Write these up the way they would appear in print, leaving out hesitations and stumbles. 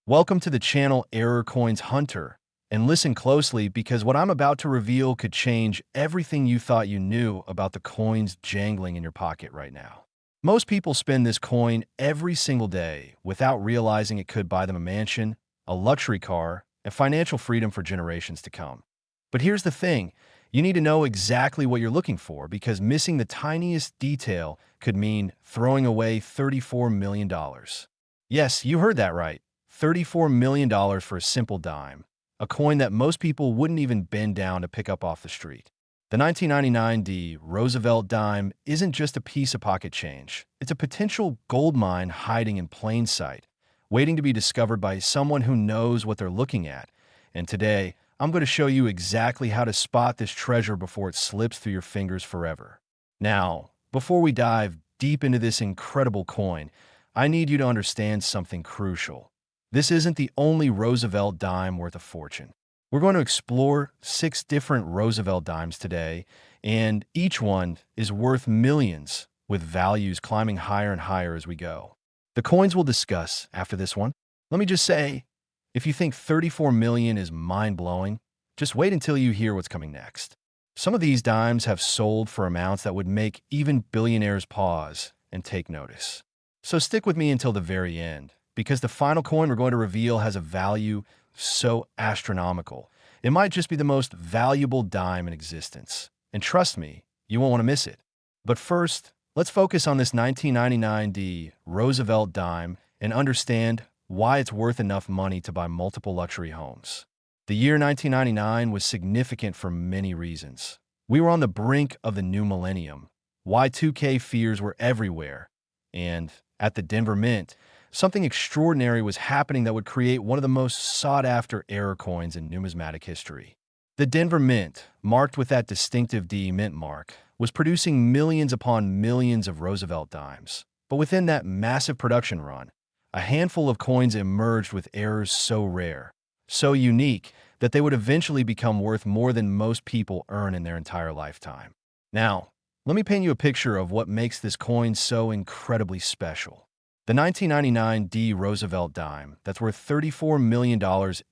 Welcome to the channel Error Coins Hunter, and listen closely because what I'm about to reveal could change everything you thought you knew about the coins jangling in your pocket right now. Most people spend this coin every single day without realizing it could buy them a mansion, a luxury car, and financial freedom for generations to come. But here's the thing, you need to know exactly what you're looking for because missing the tiniest detail could mean throwing away $34 million. Yes, you heard that right. $34 million for a simple dime, a coin that most people wouldn't even bend down to pick up off the street. The 1999 D Roosevelt Dime isn't just a piece of pocket change. It's a potential gold mine hiding in plain sight, waiting to be discovered by someone who knows what they're looking at. And today, I'm going to show you exactly how to spot this treasure before it slips through your fingers forever. Now, before we dive deep into this incredible coin, I need you to understand something crucial. This isn't the only Roosevelt dime worth a fortune. We're going to explore 6 different Roosevelt dimes today, and each one is worth millions, with values climbing higher and higher as we go. The coins we'll discuss after this one. Let me just say, if you think 34 million is mind-blowing, just wait until you hear what's coming next. Some of these dimes have sold for amounts that would make even billionaires pause and take notice. So stick with me until the very end, because the final coin we're going to reveal has a value so astronomical. It might just be the most valuable dime in existence. And trust me, you won't want to miss it. But first, let's focus on this 1999 D Roosevelt Dime and understand why it's worth enough money to buy multiple luxury homes. The year 1999 was significant for many reasons. We were on the brink of the new millennium. Y2K fears were everywhere. And at the Denver Mint, something extraordinary was happening that would create one of the most sought-after error coins in numismatic history. The Denver Mint, marked with that distinctive D mint mark, was producing millions upon millions of Roosevelt dimes. But within that massive production run, a handful of coins emerged with errors so rare, so unique, that they would eventually become worth more than most people earn in their entire lifetime. Now, let me paint you a picture of what makes this coin so incredibly special. The 1999 D Roosevelt Dime, that's worth $34 million,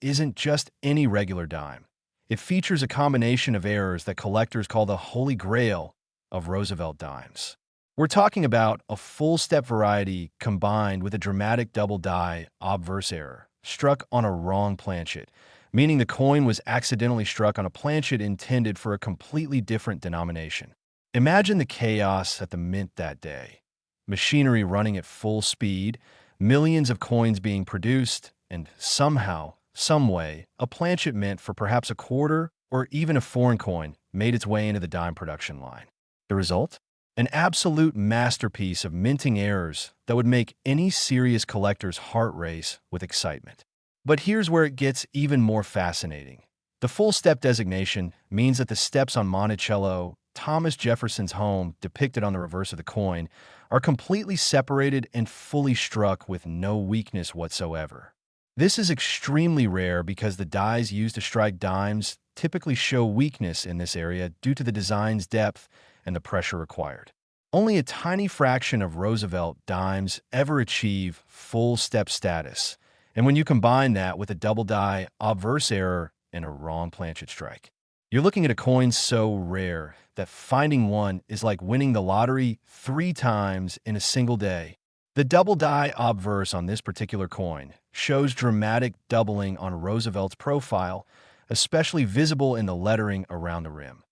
isn't just any regular dime. It features a combination of errors that collectors call the holy grail of Roosevelt dimes. We're talking about a full-step variety combined with a dramatic double die obverse error, struck on a wrong planchet, meaning the coin was accidentally struck on a planchet intended for a completely different denomination. Imagine the chaos at the mint that day. Machinery running at full speed, millions of coins being produced, and somehow, someway, a planchet mint for perhaps a quarter or even a foreign coin made its way into the dime production line. The result? An absolute masterpiece of minting errors that would make any serious collector's heart race with excitement. But here's where it gets even more fascinating. The full step designation means that the steps on Monticello, Thomas Jefferson's home, depicted on the reverse of the coin, are completely separated and fully struck with no weakness whatsoever. This is extremely rare because the dies used to strike dimes typically show weakness in this area due to the design's depth and the pressure required. Only a tiny fraction of Roosevelt dimes ever achieve full step status, and when you combine that with a double die obverse error and a wrong planchet strike, you're looking at a coin so rare that finding one is like winning the lottery 3 times in a single day. The double die obverse on this particular coin shows dramatic doubling on Roosevelt's profile, especially visible in the lettering around the rim.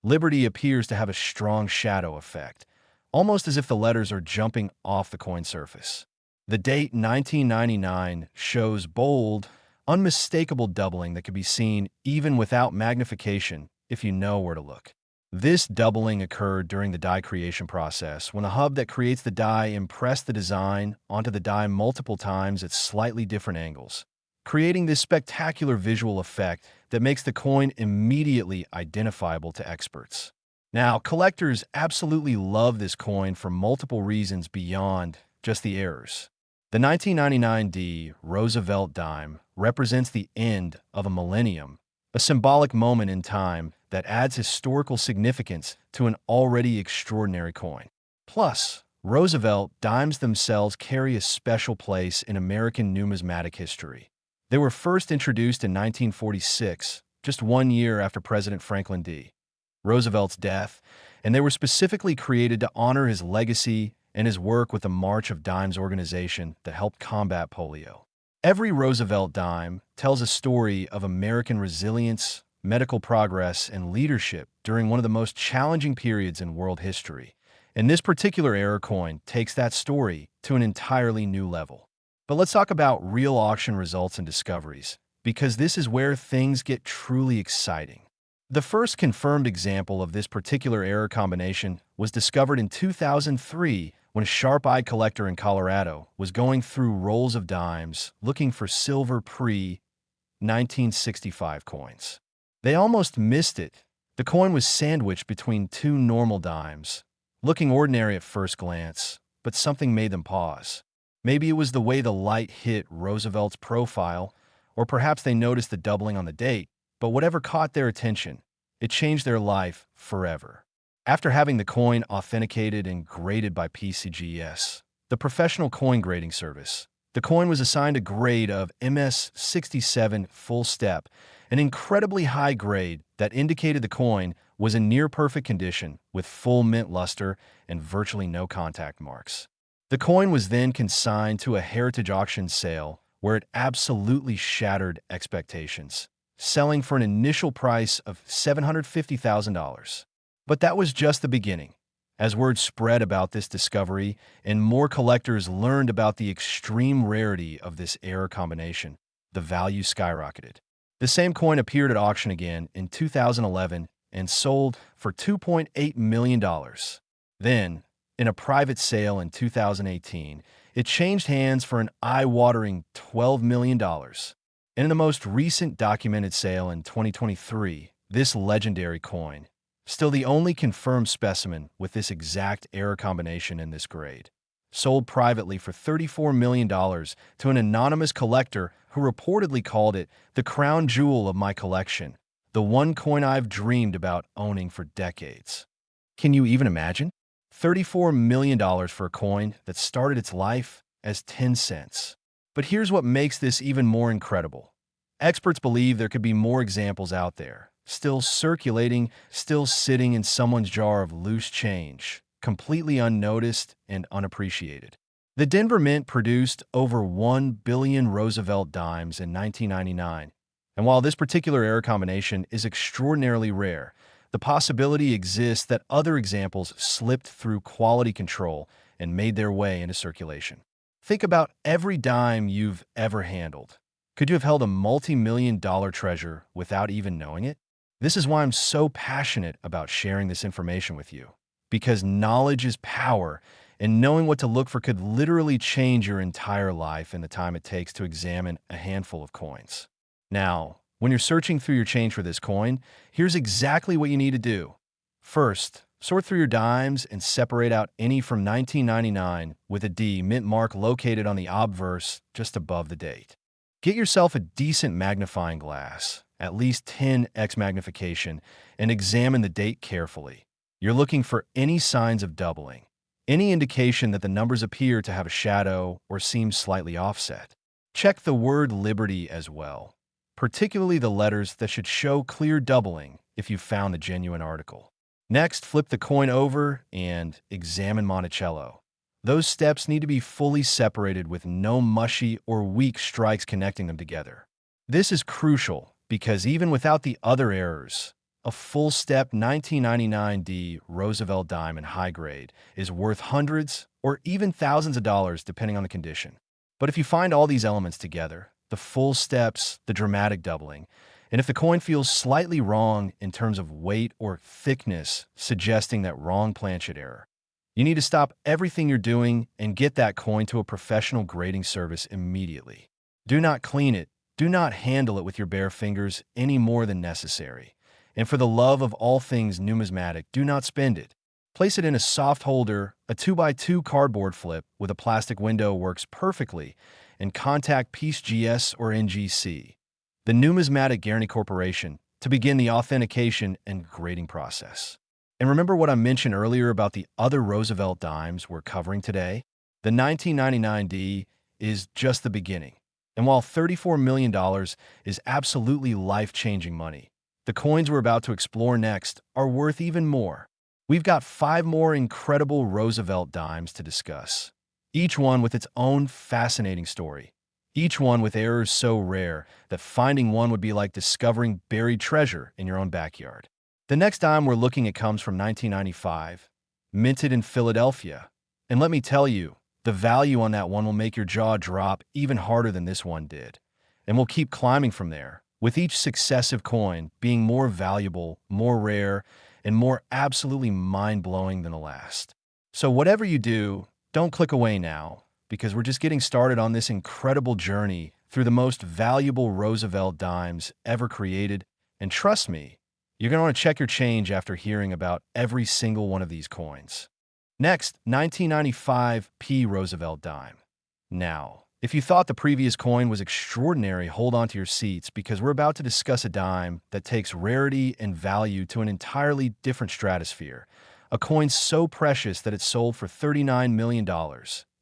Liberty appears to have a strong shadow effect, almost as if the letters are jumping off the coin surface. The date 1999 shows bold, unmistakable doubling that can be seen even without magnification if you know where to look. This doubling occurred during the die creation process when the hub that creates the die impressed the design onto the die multiple times at slightly different angles, creating this spectacular visual effect that makes the coin immediately identifiable to experts. Now, collectors absolutely love this coin for multiple reasons beyond just the errors. The 1999 D Roosevelt Dime represents the end of a millennium, a symbolic moment in time that adds historical significance to an already extraordinary coin. Plus, Roosevelt Dimes themselves carry a special place in American numismatic history. They were first introduced in 1946, just 1 year after President Franklin D. Roosevelt's death, and they were specifically created to honor his legacy and his work with the March of Dimes organization that helped combat polio. Every Roosevelt Dime tells a story of American resilience, medical progress, and leadership during one of the most challenging periods in world history. And this particular error coin takes that story to an entirely new level. But let's talk about real auction results and discoveries, because this is where things get truly exciting. The first confirmed example of this particular error combination was discovered in 2003 when a sharp-eyed collector in Colorado was going through rolls of dimes looking for silver pre-1965 coins. They almost missed it. The coin was sandwiched between two normal dimes, looking ordinary at first glance, but something made them pause. Maybe it was the way the light hit Roosevelt's profile, or perhaps they noticed the doubling on the date, but whatever caught their attention, it changed their life forever. After having the coin authenticated and graded by PCGS, the professional coin grading service, the coin was assigned a grade of MS67 full step, an incredibly high grade that indicated the coin was in near-perfect condition with full mint luster and virtually no contact marks. The coin was then consigned to a heritage auction sale where it absolutely shattered expectations, selling for an initial price of $750,000. But that was just the beginning. As word spread about this discovery and more collectors learned about the extreme rarity of this error combination, the value skyrocketed. The same coin appeared at auction again in 2011 and sold for $2.8 million. Then, in a private sale in 2018, it changed hands for an eye-watering $12 million. And in the most recent documented sale in 2023, this legendary coin, still the only confirmed specimen with this exact error combination in this grade, sold privately for $34 million to an anonymous collector who reportedly called it the crown jewel of my collection, the one coin I've dreamed about owning for decades. Can you even imagine? $34 million for a coin that started its life as 10 cents. But here's what makes this even more incredible. Experts believe there could be more examples out there, still circulating, still sitting in someone's jar of loose change, completely unnoticed and unappreciated. The Denver Mint produced over 1 billion Roosevelt Dimes in 1999, and while this particular error combination is extraordinarily rare, the possibility exists that other examples slipped through quality control and made their way into circulation. Think about every dime you've ever handled. Could you have held a multi-million-dollar treasure without even knowing it? This is why I'm so passionate about sharing this information with you, because knowledge is power, and knowing what to look for could literally change your entire life in the time it takes to examine a handful of coins. Now, when you're searching through your change for this coin, here's exactly what you need to do. First, sort through your dimes and separate out any from 1999 with a D mint mark located on the obverse just above the date. Get yourself a decent magnifying glass, at least 10x magnification, and examine the date carefully. You're looking for any signs of doubling, any indication that the numbers appear to have a shadow or seem slightly offset. Check the word Liberty as well, particularly the letters that should show clear doubling if you found the genuine article. Next, flip the coin over and examine Monticello. Those steps need to be fully separated with no mushy or weak strikes connecting them together. This is crucial because even without the other errors, a full-step 1999 D Roosevelt Dime in high grade is worth hundreds or even thousands of dollars depending on the condition. But if you find all these elements together, the full steps, the dramatic doubling, and if the coin feels slightly wrong in terms of weight or thickness, suggesting that wrong planchet error, you need to stop everything you're doing and get that coin to a professional grading service immediately. Do not clean it. Do not handle it with your bare fingers any more than necessary. And for the love of all things numismatic, do not spend it. Place it in a soft holder. A 2x2 cardboard flip with a plastic window works perfectly, and contact PCGS or NGC, the Numismatic Guarantee Corporation, to begin the authentication and grading process. And remember what I mentioned earlier about the other Roosevelt dimes we're covering today? The 1999 D is just the beginning. And while $34 million is absolutely life-changing money, the coins we're about to explore next are worth even more. We've got 5 more incredible Roosevelt dimes to discuss, each one with its own fascinating story, each one with errors so rare that finding one would be like discovering buried treasure in your own backyard. The next dime we're looking at comes from 1995, minted in Philadelphia. And let me tell you, the value on that one will make your jaw drop even harder than this one did. And we'll keep climbing from there, with each successive coin being more valuable, more rare, and more absolutely mind-blowing than the last. So whatever you do, don't click away now, because we're just getting started on this incredible journey through the most valuable Roosevelt dimes ever created. And trust me, you're going to want to check your change after hearing about every single one of these coins. Next, 1995 P Roosevelt Dime. Now, if you thought the previous coin was extraordinary, hold on to your seats because we're about to discuss a dime that takes rarity and value to an entirely different stratosphere. A coin so precious that it sold for $39 million.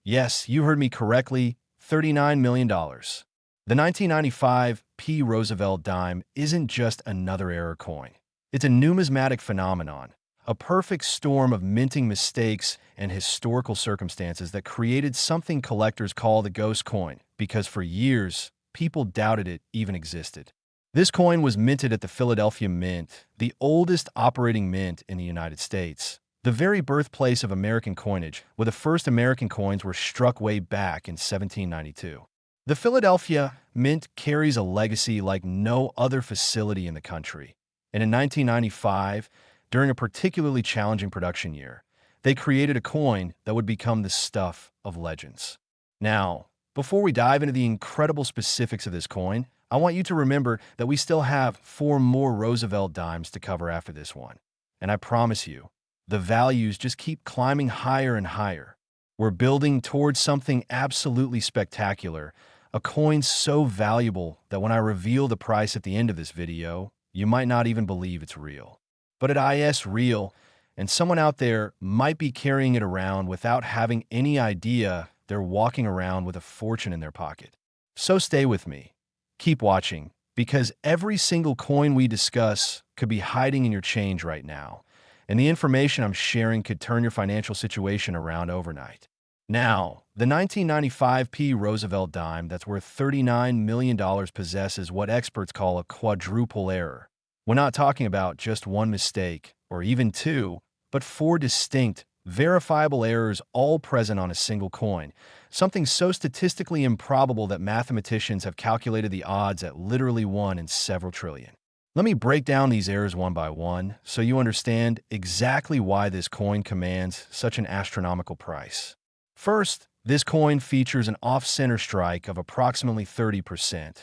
Yes, you heard me correctly, $39 million. The 1995 P Roosevelt Dime isn't just another error coin. It's a numismatic phenomenon, a perfect storm of minting mistakes and historical circumstances that created something collectors call the ghost coin, because for years, people doubted it even existed. This coin was minted at the Philadelphia Mint, the oldest operating mint in the United States, the very birthplace of American coinage, where the first American coins were struck way back in 1792. The Philadelphia Mint carries a legacy like no other facility in the country. And in 1995, during a particularly challenging production year, they created a coin that would become the stuff of legends. Now, before we dive into the incredible specifics of this coin, I want you to remember that we still have 4 more Roosevelt dimes to cover after this one. And I promise you, the values just keep climbing higher and higher. We're building towards something absolutely spectacular, a coin so valuable that when I reveal the price at the end of this video, you might not even believe it's real. But it is real, and someone out there might be carrying it around without having any idea they're walking around with a fortune in their pocket. So stay with me. Keep watching, because every single coin we discuss could be hiding in your change right now, and the information I'm sharing could turn your financial situation around overnight. Now, the 1995 P Roosevelt Dime that's worth $39 million possesses what experts call a quadruple error. We're not talking about just one mistake, or even 2, but 4 distinct, verifiable errors all present on a single coin, something so statistically improbable that mathematicians have calculated the odds at literally 1 in several trillion. Let me break down these errors one by one so you understand exactly why this coin commands such an astronomical price. First, this coin features an off-center strike of approximately 30%,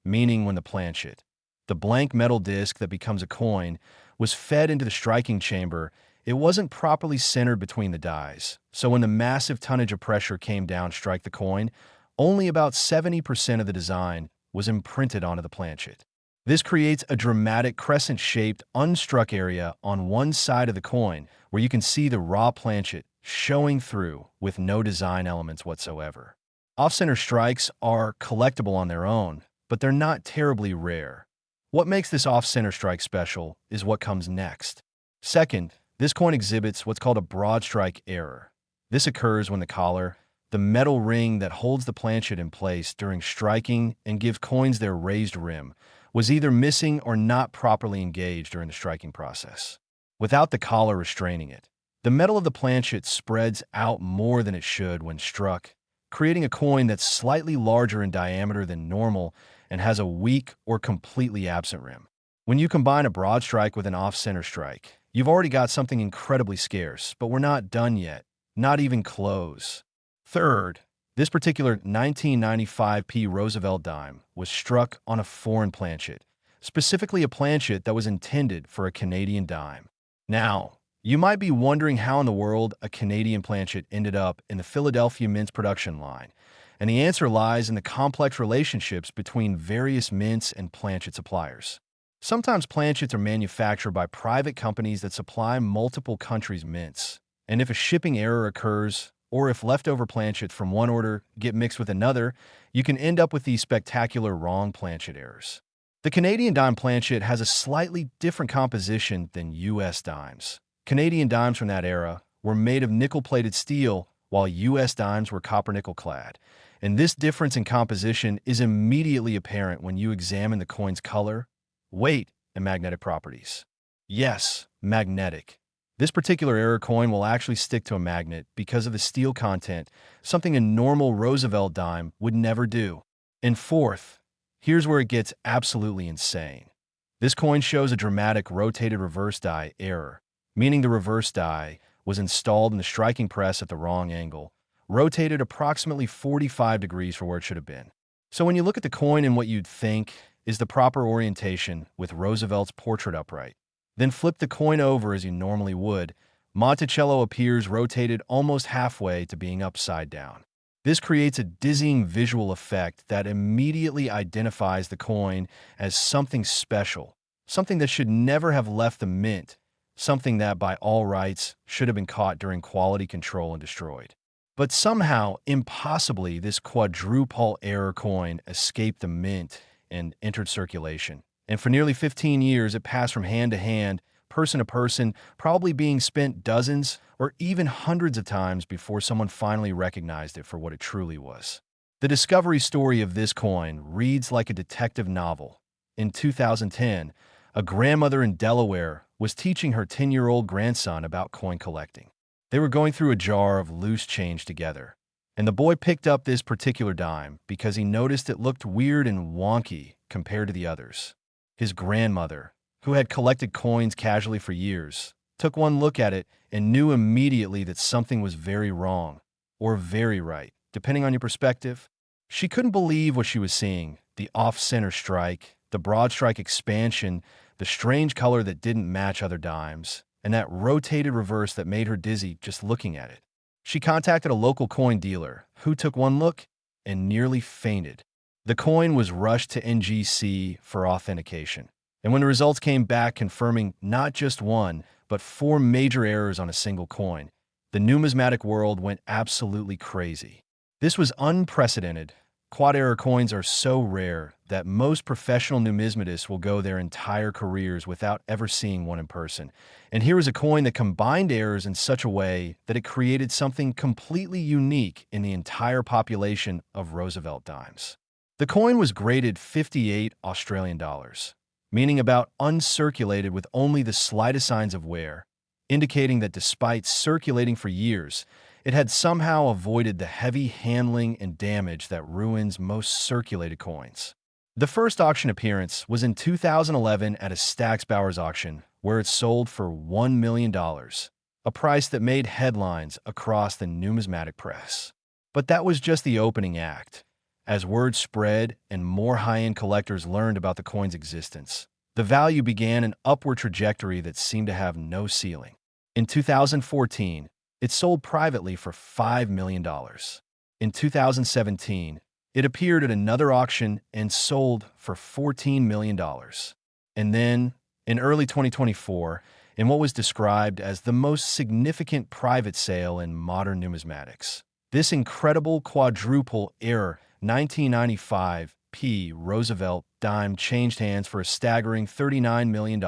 meaning when the planchet, the blank metal disc that becomes a coin, was fed into the striking chamber, it wasn't properly centered between the dies. So when the massive tonnage of pressure came down to strike the coin, only about 70% of the design was imprinted onto the planchet. This creates a dramatic crescent-shaped, unstruck area on one side of the coin where you can see the raw planchet showing through with no design elements whatsoever. Off-center strikes are collectible on their own, but they're not terribly rare. What makes this off-center strike special is what comes next. Second, this coin exhibits what's called a broad strike error. This occurs when the collar, the metal ring that holds the planchet in place during striking and gives coins their raised rim, was either missing or not properly engaged during the striking process. Without the collar restraining it, the metal of the planchet spreads out more than it should when struck, creating a coin that's slightly larger in diameter than normal and has a weak or completely absent rim. When you combine a broad strike with an off-center strike, you've already got something incredibly scarce, but we're not done yet, not even close. Third, this particular 1995 P Roosevelt Dime was struck on a foreign planchet, specifically a planchet that was intended for a Canadian dime. Now, you might be wondering how in the world a Canadian planchet ended up in the Philadelphia Mint's production line, and the answer lies in the complex relationships between various mints and planchet suppliers. Sometimes planchets are manufactured by private companies that supply multiple countries' mints. And if a shipping error occurs, or if leftover planchets from one order get mixed with another, you can end up with these spectacular wrong planchet errors. The Canadian dime planchet has a slightly different composition than U.S. dimes. Canadian dimes from that era were made of nickel-plated steel, while U.S. dimes were copper-nickel clad. And this difference in composition is immediately apparent when you examine the coin's color, weight, and magnetic properties. Yes, magnetic. This particular error coin will actually stick to a magnet because of the steel content, something a normal Roosevelt dime would never do. And fourth, here's where it gets absolutely insane. This coin shows a dramatic rotated reverse die error, meaning the reverse die was installed in the striking press at the wrong angle, rotated approximately 45 degrees from where it should have been. So when you look at the coin in what you'd think is the proper orientation with Roosevelt's portrait upright, then flip the coin over as you normally would, Monticello appears rotated almost halfway to being upside down. This creates a dizzying visual effect that immediately identifies the coin as something special, something that should never have left the mint, something that by all rights should have been caught during quality control and destroyed. But somehow, impossibly, this quadruple error coin escaped the mint and entered circulation. And for nearly 15 years, it passed from hand to hand, person to person, probably being spent dozens or even hundreds of times before someone finally recognized it for what it truly was. The discovery story of this coin reads like a detective novel. In 2010, a grandmother in Delaware was teaching her 10-year-old grandson about coin collecting. They were going through a jar of loose change together, and the boy picked up this particular dime because he noticed it looked weird and wonky compared to the others. His grandmother, who had collected coins casually for years, took one look at it and knew immediately that something was very wrong, or very right, depending on your perspective. She couldn't believe what she was seeing: the off-center strike, the broad strike expansion, the strange color that didn't match other dimes, and that rotated reverse that made her dizzy just looking at it. She contacted a local coin dealer, who took one look and nearly fainted. The coin was rushed to NGC for authentication. And when the results came back confirming not just one, but 4 major errors on a single coin, the numismatic world went absolutely crazy. This was unprecedented. Quad error coins are so rare that most professional numismatists will go their entire careers without ever seeing one in person. And here is a coin that combined errors in such a way that it created something completely unique in the entire population of Roosevelt dimes. The coin was graded 58 Australian dollars, meaning about uncirculated with only the slightest signs of wear, indicating that despite circulating for years, it had somehow avoided the heavy handling and damage that ruins most circulated coins. The first auction appearance was in 2011 at a Stack's Bowers auction, where it sold for $1 million, a price that made headlines across the numismatic press. But that was just the opening act. As word spread and more high-end collectors learned about the coin's existence, the value began an upward trajectory that seemed to have no ceiling. In 2014, it sold privately for $5 million. In 2017, it appeared at another auction and sold for $14 million. And then, in early 2024, in what was described as the most significant private sale in modern numismatics, this incredible quadruple error 1995 P Roosevelt Dime changed hands for a staggering $39 million.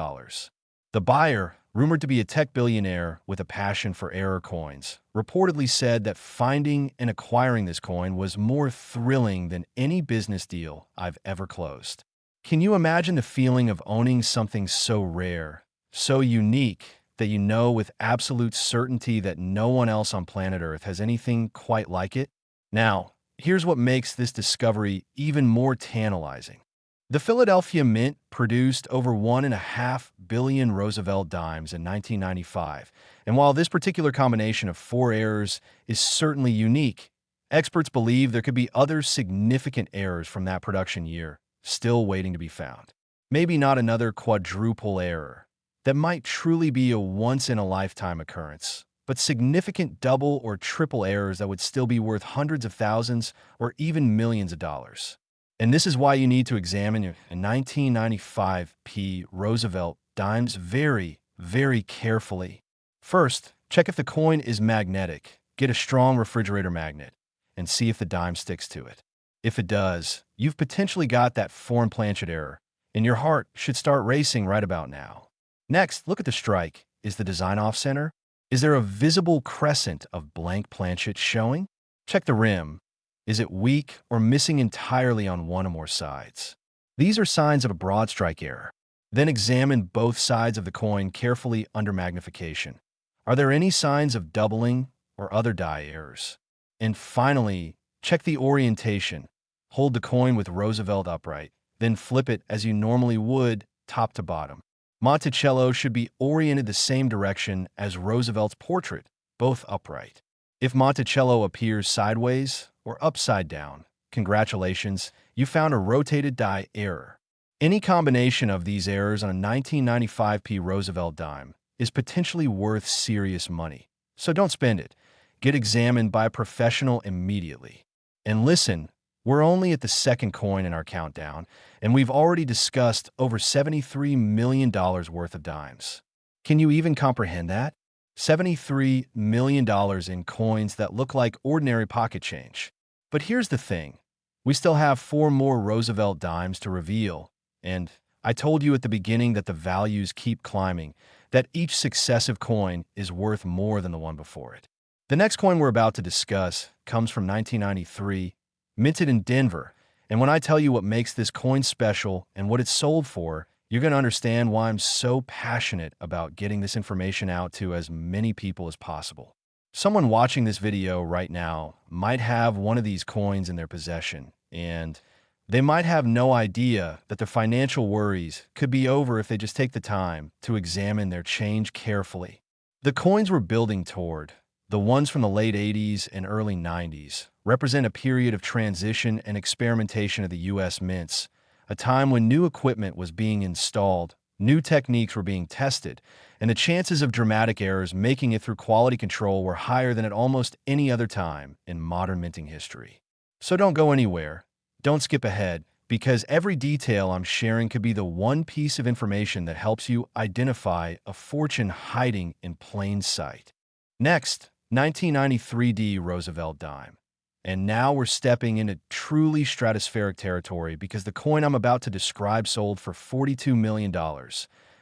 The buyer, rumored to be a tech billionaire with a passion for error coins, reportedly said that finding and acquiring this coin was more thrilling than any business deal I've ever closed. Can you imagine the feeling of owning something so rare, so unique, that you know with absolute certainty that no one else on planet Earth has anything quite like it? Now, here's what makes this discovery even more tantalizing. The Philadelphia Mint produced over 1.5 billion Roosevelt dimes in 1995, and while this particular combination of 4 errors is certainly unique, experts believe there could be other significant errors from that production year still waiting to be found. Maybe not another quadruple error that might truly be a once-in-a-lifetime occurrence, but significant double or triple errors that would still be worth hundreds of thousands or even millions of dollars. And this is why you need to examine your 1995 P Roosevelt Dimes very, very carefully. First, check if the coin is magnetic. Get a strong refrigerator magnet and see if the dime sticks to it. If it does, you've potentially got that foreign planchet error, and your heart should start racing right about now. Next, look at the strike. Is the design off-center? Is there a visible crescent of blank planchet showing? Check the rim. Is it weak or missing entirely on one or more sides? These are signs of a broad strike error. Then examine both sides of the coin carefully under magnification. Are there any signs of doubling or other die errors? And finally, check the orientation. Hold the coin with Roosevelt upright, then flip it as you normally would, top to bottom. Monticello should be oriented the same direction as Roosevelt's portrait, both upright. If Monticello appears sideways or upside down, congratulations, you found a rotated die error. Any combination of these errors on a 1995 P Roosevelt dime is potentially worth serious money. So don't spend it. Get examined by a professional immediately. And listen, we're only at the second coin in our countdown, and we've already discussed over $73 million worth of dimes. Can you even comprehend that? $73 million in coins that look like ordinary pocket change. But here's the thing. We still have 4 more Roosevelt dimes to reveal, and I told you at the beginning that the values keep climbing, that each successive coin is worth more than the one before it. The next coin we're about to discuss comes from 1993, minted in Denver, and when I tell you what makes this coin special and what it's sold for, you're going to understand why I'm so passionate about getting this information out to as many people as possible. Someone watching this video right now might have one of these coins in their possession, and they might have no idea that their financial worries could be over if they just take the time to examine their change carefully. The coins we're building toward, the ones from the late 80s and early 90s, represent a period of transition and experimentation of the U.S. mints, a time when new equipment was being installed, new techniques were being tested, and the chances of dramatic errors making it through quality control were higher than at almost any other time in modern minting history. So don't go anywhere. Don't skip ahead, because every detail I'm sharing could be the one piece of information that helps you identify a fortune hiding in plain sight. Next, 1993 D Roosevelt Dime. And now we're stepping into truly stratospheric territory because the coin I'm about to describe sold for $42 million,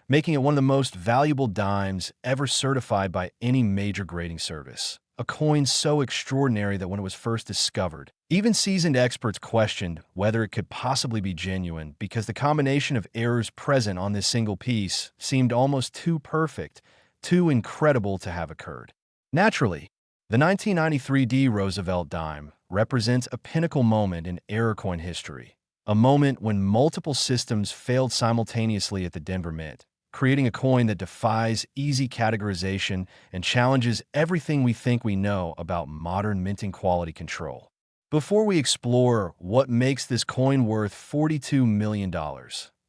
making it one of the most valuable dimes ever certified by any major grading service. A coin so extraordinary that when it was first discovered, even seasoned experts questioned whether it could possibly be genuine because the combination of errors present on this single piece seemed almost too perfect, too incredible to have occurred. Naturally, the 1993 D Roosevelt Dime represents a pinnacle moment in error coin history, a moment when multiple systems failed simultaneously at the Denver Mint, creating a coin that defies easy categorization and challenges everything we think we know about modern minting quality control. Before we explore what makes this coin worth $42 million,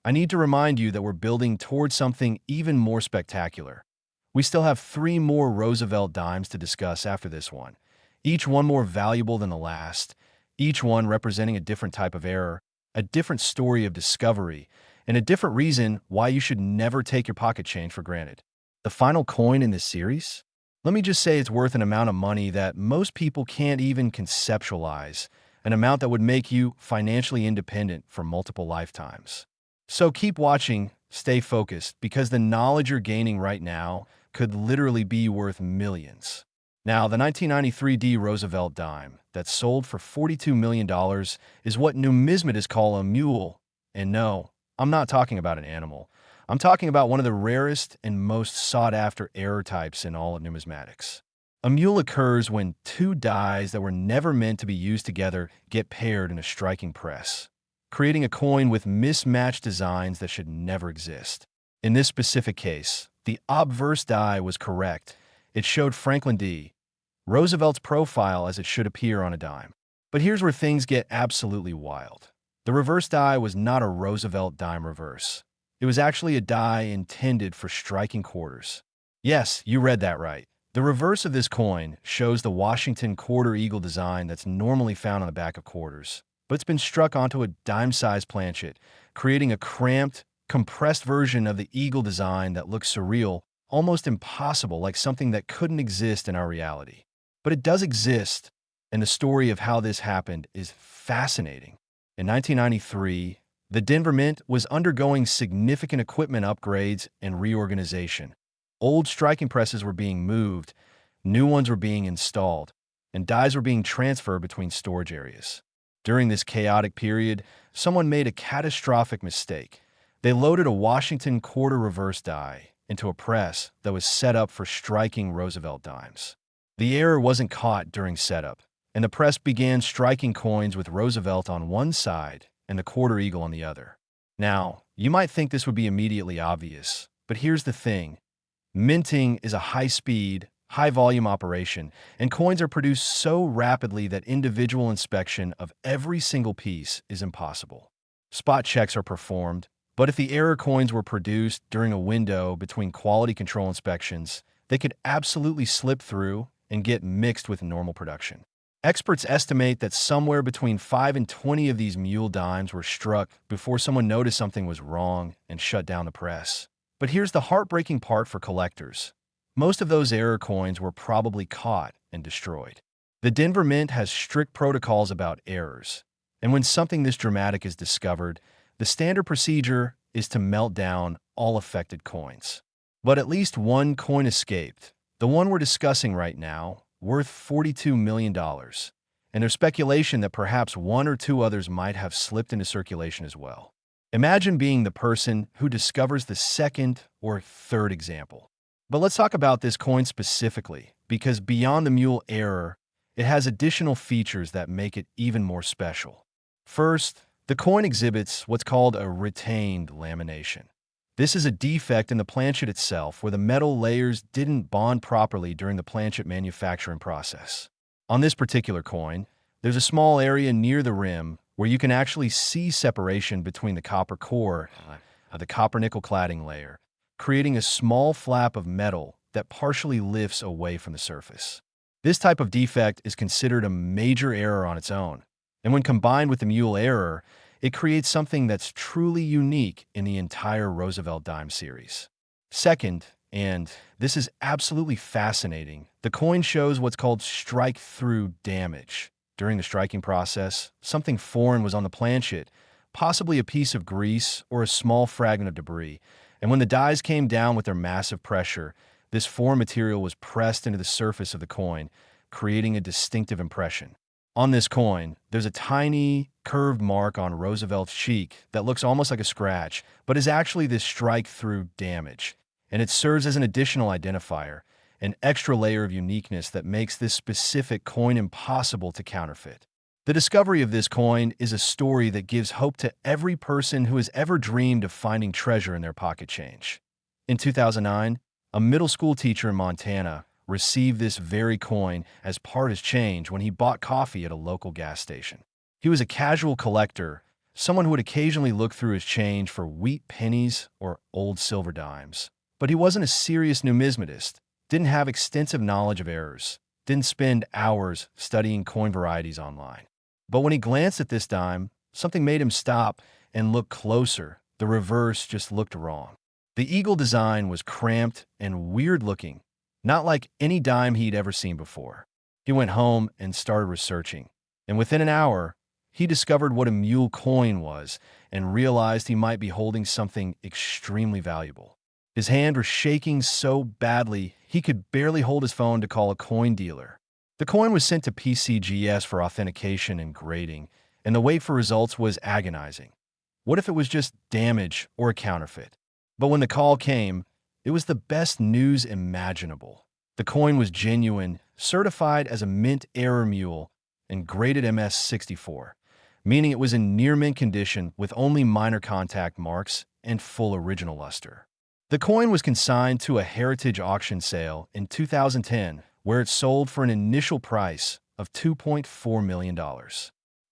I need to remind you that we're building towards something even more spectacular. We still have 3 more Roosevelt dimes to discuss after this one, each one more valuable than the last, each one representing a different type of error, a different story of discovery, and a different reason why you should never take your pocket change for granted. The final coin in this series? Let me just say it's worth an amount of money that most people can't even conceptualize, an amount that would make you financially independent for multiple lifetimes. So keep watching, stay focused, because the knowledge you're gaining right now could literally be worth millions. Now, the 1993 D Roosevelt Dime that sold for $42 million is what numismatists call a mule. And no, I'm not talking about an animal. I'm talking about one of the rarest and most sought-after error types in all of numismatics. A mule occurs when 2 dies that were never meant to be used together get paired in a striking press, creating a coin with mismatched designs that should never exist. In this specific case, the obverse die was correct. It showed Franklin D. Roosevelt's profile as it should appear on a dime. But here's where things get absolutely wild. The reverse die was not a Roosevelt dime reverse. It was actually a die intended for striking quarters. Yes, you read that right. The reverse of this coin shows the Washington quarter eagle design that's normally found on the back of quarters. but it's been struck onto a dime-sized planchet, creating a cramped, compressed version of the eagle design that looks surreal, almost impossible, like something that couldn't exist in our reality. But it does exist, and the story of how this happened is fascinating. In 1993, the Denver Mint was undergoing significant equipment upgrades and reorganization. Old striking presses were being moved, new ones were being installed, and dies were being transferred between storage areas. During this chaotic period, someone made a catastrophic mistake. They loaded a Washington quarter reverse die into a press that was set up for striking Roosevelt dimes. The error wasn't caught during setup, and the press began striking coins with Roosevelt on one side and the quarter eagle on the other. Now, you might think this would be immediately obvious, but here's the thing. Minting is a high-speed, high-volume operation, and coins are produced so rapidly that individual inspection of every single piece is impossible. Spot checks are performed, but if the error coins were produced during a window between quality control inspections, they could absolutely slip through and get mixed with normal production. Experts estimate that somewhere between 5 and 20 of these mule dimes were struck before someone noticed something was wrong and shut down the press. But here's the heartbreaking part for collectors. Most of those error coins were probably caught and destroyed. The Denver Mint has strict protocols about errors, and when something this dramatic is discovered, the standard procedure is to melt down all affected coins. But at least one coin escaped, the one we're discussing right now, worth $42 million, and there's speculation that perhaps one or two others might have slipped into circulation as well. Imagine being the person who discovers the second or third example. But let's talk about this coin specifically, because beyond the mule error, it has additional features that make it even more special. First, the coin exhibits what's called a retained lamination. This is a defect in the planchet itself where the metal layers didn't bond properly during the planchet manufacturing process. On this particular coin, there's a small area near the rim where you can actually see separation between the copper core and the copper nickel cladding layer, creating a small flap of metal that partially lifts away from the surface. This type of defect is considered a major error on its own, and when combined with the mule error, it creates something that's truly unique in the entire Roosevelt Dime series. Second, and this is absolutely fascinating, the coin shows what's called strike-through damage. During the striking process, something foreign was on the planchet, possibly a piece of grease or a small fragment of debris, and when the dies came down with their massive pressure, this foreign material was pressed into the surface of the coin, creating a distinctive impression. On this coin, there's a tiny, curved mark on Roosevelt's cheek that looks almost like a scratch, but is actually this strike-through damage, and it serves as an additional identifier, an extra layer of uniqueness that makes this specific coin impossible to counterfeit. The discovery of this coin is a story that gives hope to every person who has ever dreamed of finding treasure in their pocket change. In 2009, a middle school teacher in Montana received this very coin as part of his change when he bought coffee at a local gas station. He was a casual collector, someone who would occasionally look through his change for wheat pennies or old silver dimes. But he wasn't a serious numismatist, didn't have extensive knowledge of errors, didn't spend hours studying coin varieties online. But when he glanced at this dime, something made him stop and look closer. The reverse just looked wrong. The eagle design was cramped and weird-looking, not like any dime he'd ever seen before. He went home and started researching, and within an hour, he discovered what a mule coin was and realized he might be holding something extremely valuable. His hand was shaking so badly he could barely hold his phone to call a coin dealer. The coin was sent to PCGS for authentication and grading, and the wait for results was agonizing. What if it was just damage or a counterfeit? But when the call came, it was the best news imaginable. The coin was genuine, certified as a mint error mule, and graded MS-64, meaning it was in near-mint condition with only minor contact marks and full original luster. The coin was consigned to a heritage auction sale in 2010, where it sold for an initial price of $2.4 million.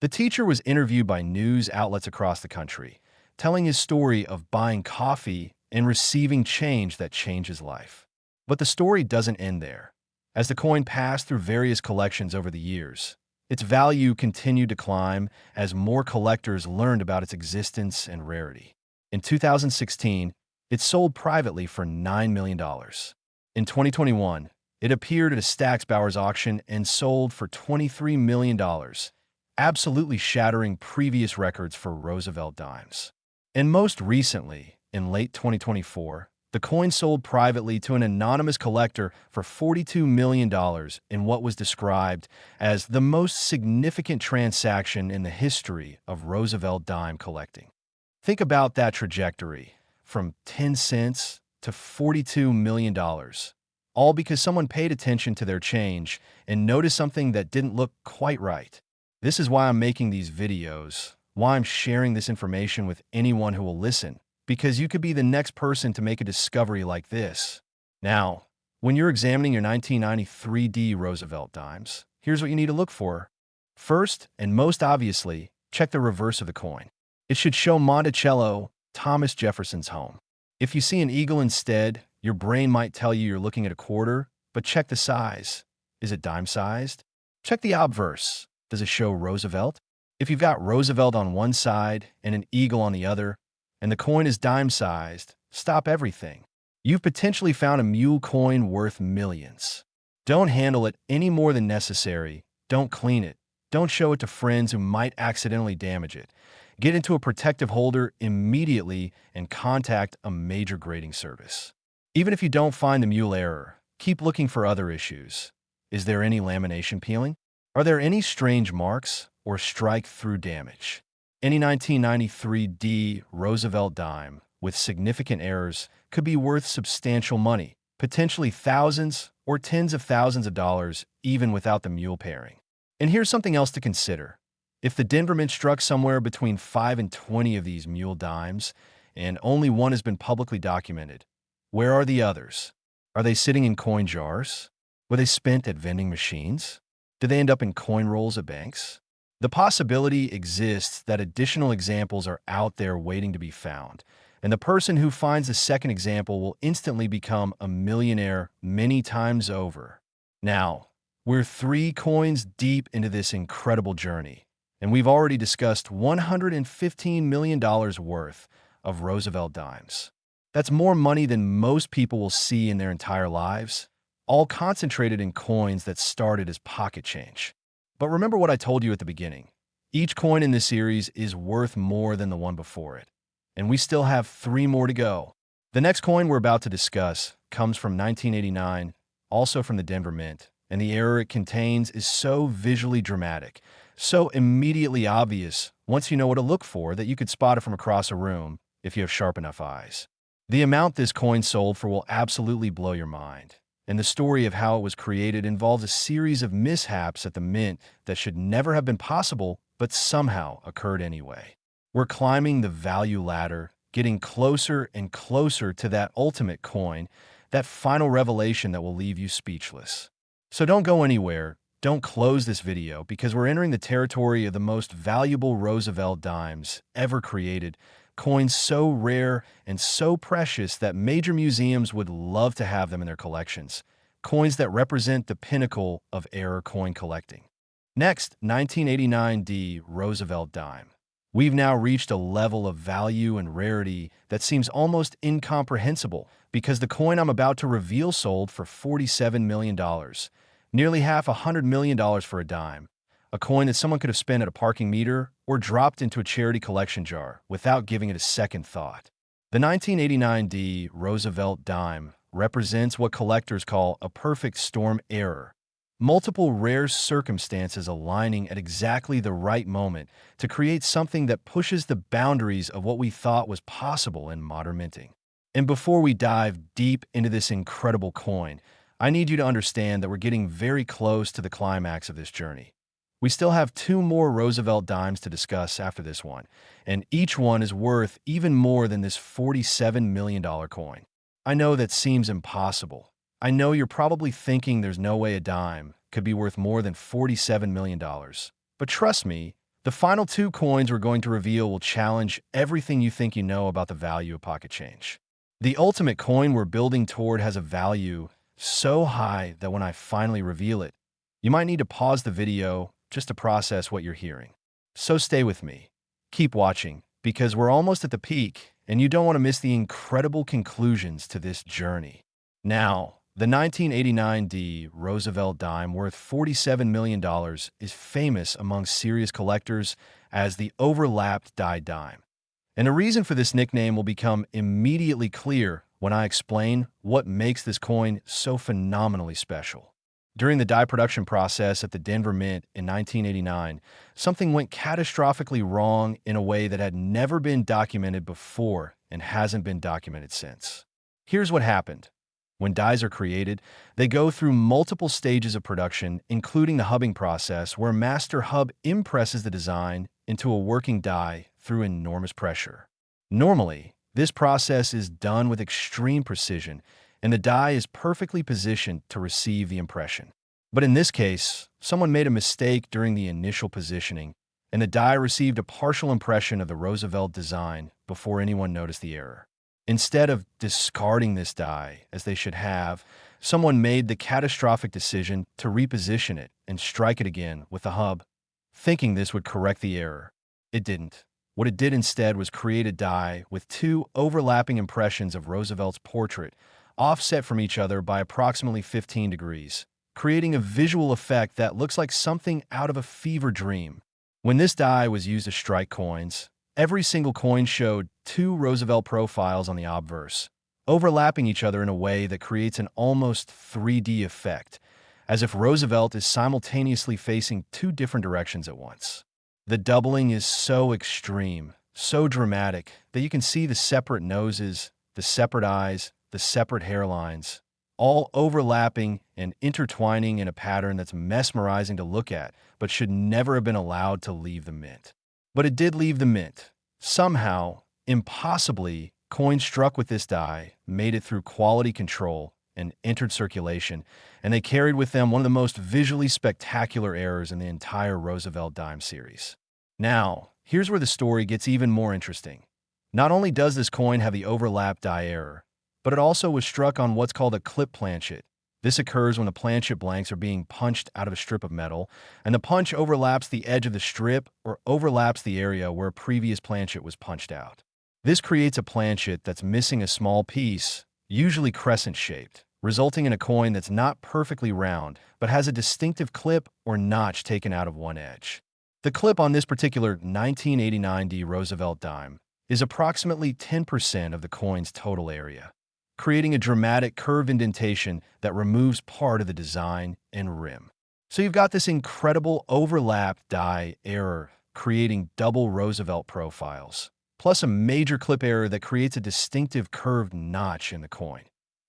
The teacher was interviewed by news outlets across the country, telling his story of buying coffee and receiving change that changed his life. But the story doesn't end there. As the coin passed through various collections over the years, Its value continued to climb as more collectors learned about its existence and rarity. In 2016, it sold privately for $9 million. In 2021, it appeared at a Stack's Bowers auction and sold for $23 million, absolutely shattering previous records for Roosevelt Dimes. And most recently, in late 2024, the coin sold privately to an anonymous collector for $42 million in what was described as the most significant transaction in the history of Roosevelt dime collecting. Think about that trajectory, from 10 cents to $42 million, all because someone paid attention to their change and noticed something that didn't look quite right. This is why I'm making these videos, why I'm sharing this information with anyone who will listen, because you could be the next person to make a discovery like this. Now, when you're examining your 1993 D Roosevelt Dimes, here's what you need to look for. First, and most obviously, check the reverse of the coin. It should show Monticello, Thomas Jefferson's home. If you see an eagle instead, your brain might tell you you're looking at a quarter, but check the size. Is it dime-sized? Check the obverse. Does it show Roosevelt? If you've got Roosevelt on one side and an eagle on the other, and the coin is dime-sized, stop everything. You've potentially found a mule coin worth millions. Don't handle it any more than necessary. Don't clean it. Don't show it to friends who might accidentally damage it. Get into a protective holder immediately and contact a major grading service. Even if you don't find the mule error, keep looking for other issues. Is there any lamination peeling? Are there any strange marks or strike-through damage? Any 1993 D Roosevelt dime with significant errors could be worth substantial money, potentially thousands or tens of thousands of dollars, even without the mule pairing. And here's something else to consider. If the Denver Mint struck somewhere between 5 and 20 of these mule dimes, and only one has been publicly documented, where are the others? Are they sitting in coin jars? Were they spent at vending machines? Did they end up in coin rolls at banks? The possibility exists that additional examples are out there waiting to be found, and the person who finds the second example will instantly become a millionaire many times over. Now, we're 3 coins deep into this incredible journey, and we've already discussed $115 million worth of Roosevelt dimes. That's more money than most people will see in their entire lives, all concentrated in coins that started as pocket change. But remember what I told you at the beginning. Each coin in this series is worth more than the one before it, and we still have 3 more to go. The next coin we're about to discuss comes from 1989, also from the Denver Mint, and the error it contains is so visually dramatic, so immediately obvious once you know what to look for that you could spot it from across a room if you have sharp enough eyes. The amount this coin sold for will absolutely blow your mind. And the story of how it was created involves a series of mishaps at the Mint that should never have been possible, but somehow occurred anyway. We're climbing the value ladder, getting closer and closer to that ultimate coin, that final revelation that will leave you speechless. So don't go anywhere, don't close this video, because we're entering the territory of the most valuable Roosevelt dimes ever created, coins so rare and so precious that major museums would love to have them in their collections. Coins that represent the pinnacle of error coin collecting. Next, 1989 D Roosevelt Dime. We've now reached a level of value and rarity that seems almost incomprehensible because the coin I'm about to reveal sold for $47 million, nearly half $100 million for a dime. A coin that someone could have spent at a parking meter or dropped into a charity collection jar without giving it a second thought. The 1989 D Roosevelt Dime represents what collectors call a perfect storm error. Multiple rare circumstances aligning at exactly the right moment to create something that pushes the boundaries of what we thought was possible in modern minting. And before we dive deep into this incredible coin, I need you to understand that we're getting very close to the climax of this journey. We still have 2 more Roosevelt dimes to discuss after this one, and each one is worth even more than this $47 million coin. I know that seems impossible. I know you're probably thinking there's no way a dime could be worth more than $47 million. But trust me, the final 2 coins we're going to reveal will challenge everything you think you know about the value of pocket change. The ultimate coin we're building toward has a value so high that when I finally reveal it, you might need to pause the video, just to process what you're hearing. So stay with me. Keep watching, because we're almost at the peak, and you don't want to miss the incredible conclusions to this journey. Now, the 1989 D Roosevelt Dime, worth $47 million, is famous among serious collectors as the overlapped die dime. And the reason for this nickname will become immediately clear when I explain what makes this coin so phenomenally special. During the die production process at the Denver Mint in 1989, something went catastrophically wrong in a way that had never been documented before and hasn't been documented since. Here's what happened. When dies are created, they go through multiple stages of production, including the hubbing process, where master hub impresses the design into a working die through enormous pressure. Normally, this process is done with extreme precision, and the die is perfectly positioned to receive the impression. But in this case, someone made a mistake during the initial positioning, and the die received a partial impression of the Roosevelt design before anyone noticed the error. Instead of discarding this die, as they should have, someone made the catastrophic decision to reposition it and strike it again with the hub, thinking this would correct the error. It didn't. What it did instead was create a die with two overlapping impressions of Roosevelt's portrait, offset from each other by approximately 15 degrees, creating a visual effect that looks like something out of a fever dream. When this die was used to strike coins, every single coin showed two Roosevelt profiles on the obverse, overlapping each other in a way that creates an almost 3D effect, as if Roosevelt is simultaneously facing two different directions at once. The doubling is so extreme, so dramatic, that you can see the separate noses, the separate eyes, the separate hairlines, all overlapping and intertwining in a pattern that's mesmerizing to look at, but should never have been allowed to leave the mint. But it did leave the mint. Somehow, impossibly, coins struck with this die made it through quality control and entered circulation, and they carried with them one of the most visually spectacular errors in the entire Roosevelt Dime series. Now, here's where the story gets even more interesting. Not only does this coin have the overlap die error, but it also was struck on what's called a clip planchet. This occurs when the planchet blanks are being punched out of a strip of metal, and the punch overlaps the edge of the strip or overlaps the area where a previous planchet was punched out. This creates a planchet that's missing a small piece, usually crescent-shaped, resulting in a coin that's not perfectly round, but has a distinctive clip or notch taken out of one edge. The clip on this particular 1989 D Roosevelt Dime is approximately 10% of the coin's total area, creating a dramatic curved indentation that removes part of the design and rim. So you've got this incredible overlap die error creating double Roosevelt profiles, plus a major clip error that creates a distinctive curved notch in the coin.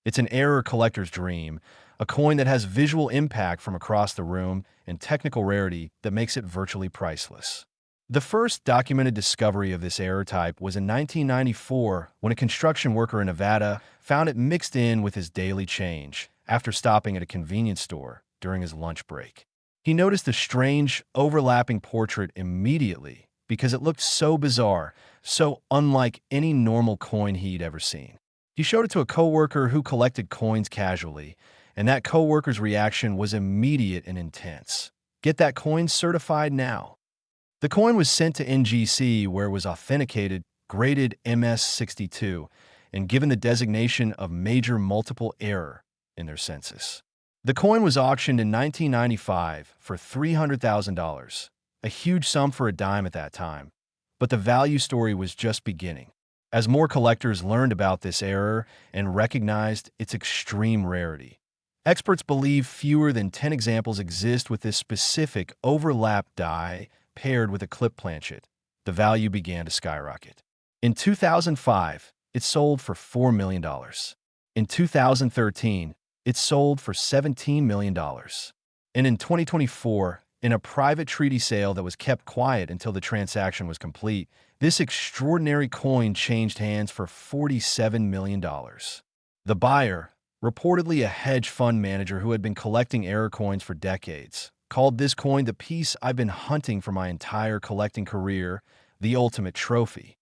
It's an error collector's dream, a coin that has visual impact from across the room and technical rarity that makes it virtually priceless. The first documented discovery of this error type was in 1994 when a construction worker in Nevada found it mixed in with his daily change after stopping at a convenience store during his lunch break. He noticed the strange, overlapping portrait immediately because it looked so bizarre, so unlike any normal coin he'd ever seen. He showed it to a coworker who collected coins casually, and that coworker's reaction was immediate and intense. Get that coin certified now. The coin was sent to NGC where it was authenticated, graded MS62, and given the designation of major multiple error in their census. The coin was auctioned in 1995 for $300,000, a huge sum for a dime at that time, but the value story was just beginning. As more collectors learned about this error and recognized its extreme rarity, experts believe fewer than 10 examples exist with this specific overlap die paired with a clip planchet. The value began to skyrocket. In 2005, it sold for $4 million. In 2013, it sold for $17 million. And in 2024, in a private treaty sale that was kept quiet until the transaction was complete, this extraordinary coin changed hands for $47 million. The buyer, reportedly a hedge fund manager who had been collecting error coins for decades, called this coin the piece I've been hunting for my entire collecting career, the ultimate trophy.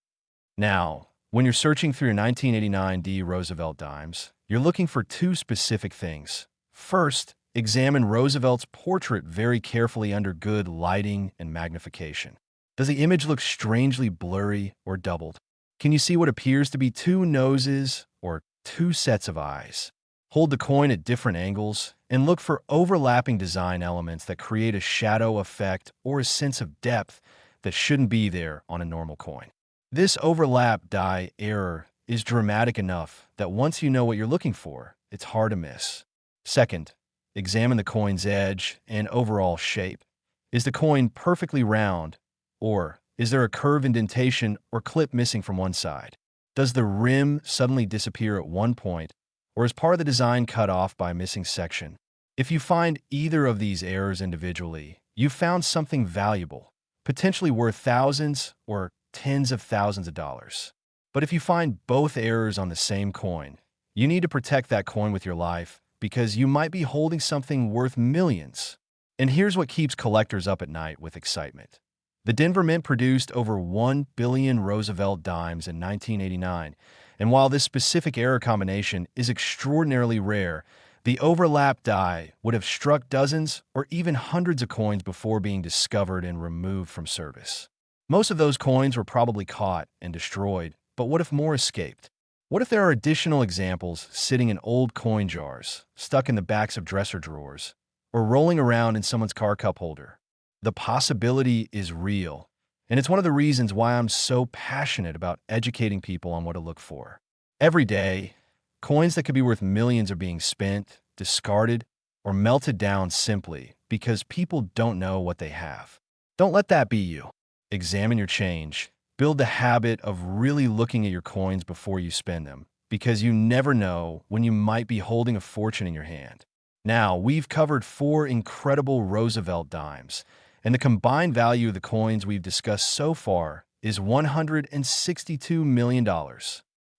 Now, when you're searching through your 1989 D Roosevelt Dimes, you're looking for two specific things. First, Examine Roosevelt's portrait very carefully under good lighting and magnification. Does the image look strangely blurry or doubled? Can you see what appears to be two noses or two sets of eyes? Hold the coin at different angles and look for overlapping design elements that create a shadow effect or a sense of depth that shouldn't be there on a normal coin. This overlap die error is dramatic enough that once you know what you're looking for, it's hard to miss. Second, examine the coin's edge and overall shape. Is the coin perfectly round, or is there a curve indentation or clip missing from one side? Does the rim suddenly disappear at one point, or is part of the design cut off by a missing section? If you find either of these errors individually, you've found something valuable, potentially worth thousands or tens of thousands of dollars. But if you find both errors on the same coin, you need to protect that coin with your life because you might be holding something worth millions. And here's what keeps collectors up at night with excitement. The Denver Mint produced over 1 billion Roosevelt Dimes in 1989, and while this specific error combination is extraordinarily rare, the overlap die would have struck dozens or even hundreds of coins before being discovered and removed from service. Most of those coins were probably caught and destroyed, but what if more escaped? What if there are additional examples sitting in old coin jars, stuck in the backs of dresser drawers, or rolling around in someone's car cup holder? The possibility is real, and it's one of the reasons why I'm so passionate about educating people on what to look for. Every day, coins that could be worth millions are being spent, discarded, or melted down simply because people don't know what they have. Don't let that be you. Examine your change. Build the habit of really looking at your coins before you spend them, because you never know when you might be holding a fortune in your hand. Now, we've covered 4 incredible Roosevelt dimes, and the combined value of the coins we've discussed so far is $162 million.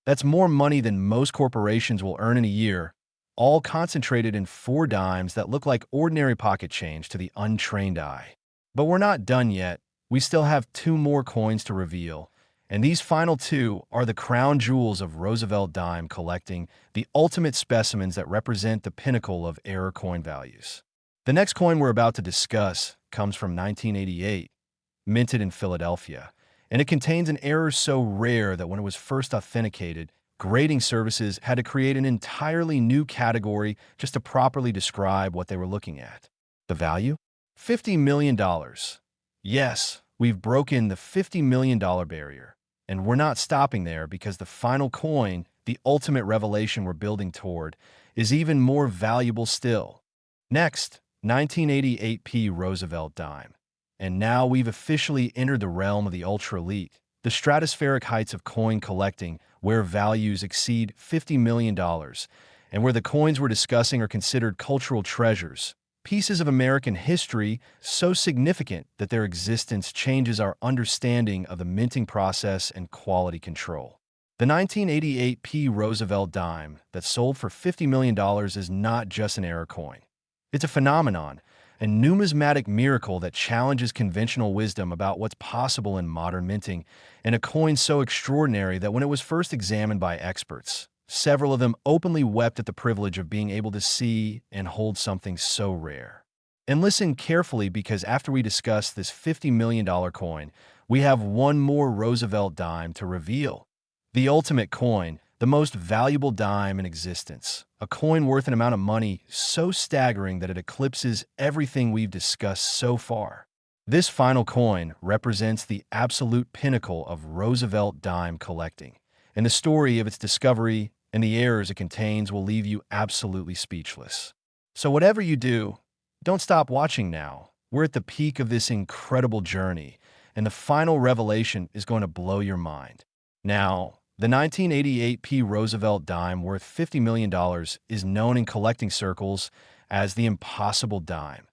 That's more money than most corporations will earn in a year, all concentrated in 4 dimes that look like ordinary pocket change to the untrained eye. But we're not done yet. We still have 2 more coins to reveal, and these final 2 are the crown jewels of Roosevelt Dime collecting, the ultimate specimens that represent the pinnacle of error coin values. The next coin we're about to discuss comes from 1988, minted in Philadelphia, and it contains an error so rare that when it was first authenticated, grading services had to create an entirely new category just to properly describe what they were looking at. The value? $50 million. Yes, we've broken the $50 million barrier, and we're not stopping there because the final coin, the ultimate revelation we're building toward, is even more valuable still. Next, 1988 P Roosevelt Dime. And now we've officially entered the realm of the ultra-elite, the stratospheric heights of coin collecting, where values exceed $50 million, and where the coins we're discussing are considered cultural treasures, pieces of American history so significant that their existence changes our understanding of the minting process and quality control. The 1988 P Roosevelt Dime that sold for $50 million is not just an error coin. It's a phenomenon, a numismatic miracle that challenges conventional wisdom about what's possible in modern minting, and a coin so extraordinary that when it was first examined by experts, several of them openly wept at the privilege of being able to see and hold something so rare. And listen carefully, because after we discuss this $50 million coin, we have one more Roosevelt dime to reveal. The ultimate coin, the most valuable dime in existence, a coin worth an amount of money so staggering that it eclipses everything we've discussed so far. This final coin represents the absolute pinnacle of Roosevelt dime collecting, and the story of its discovery and the errors it contains will leave you absolutely speechless. So whatever you do, don't stop watching now. We're at the peak of this incredible journey, and the final revelation is going to blow your mind. Now, the 1988 P Roosevelt Dime worth $50 million is known in collecting circles as the Impossible Dime.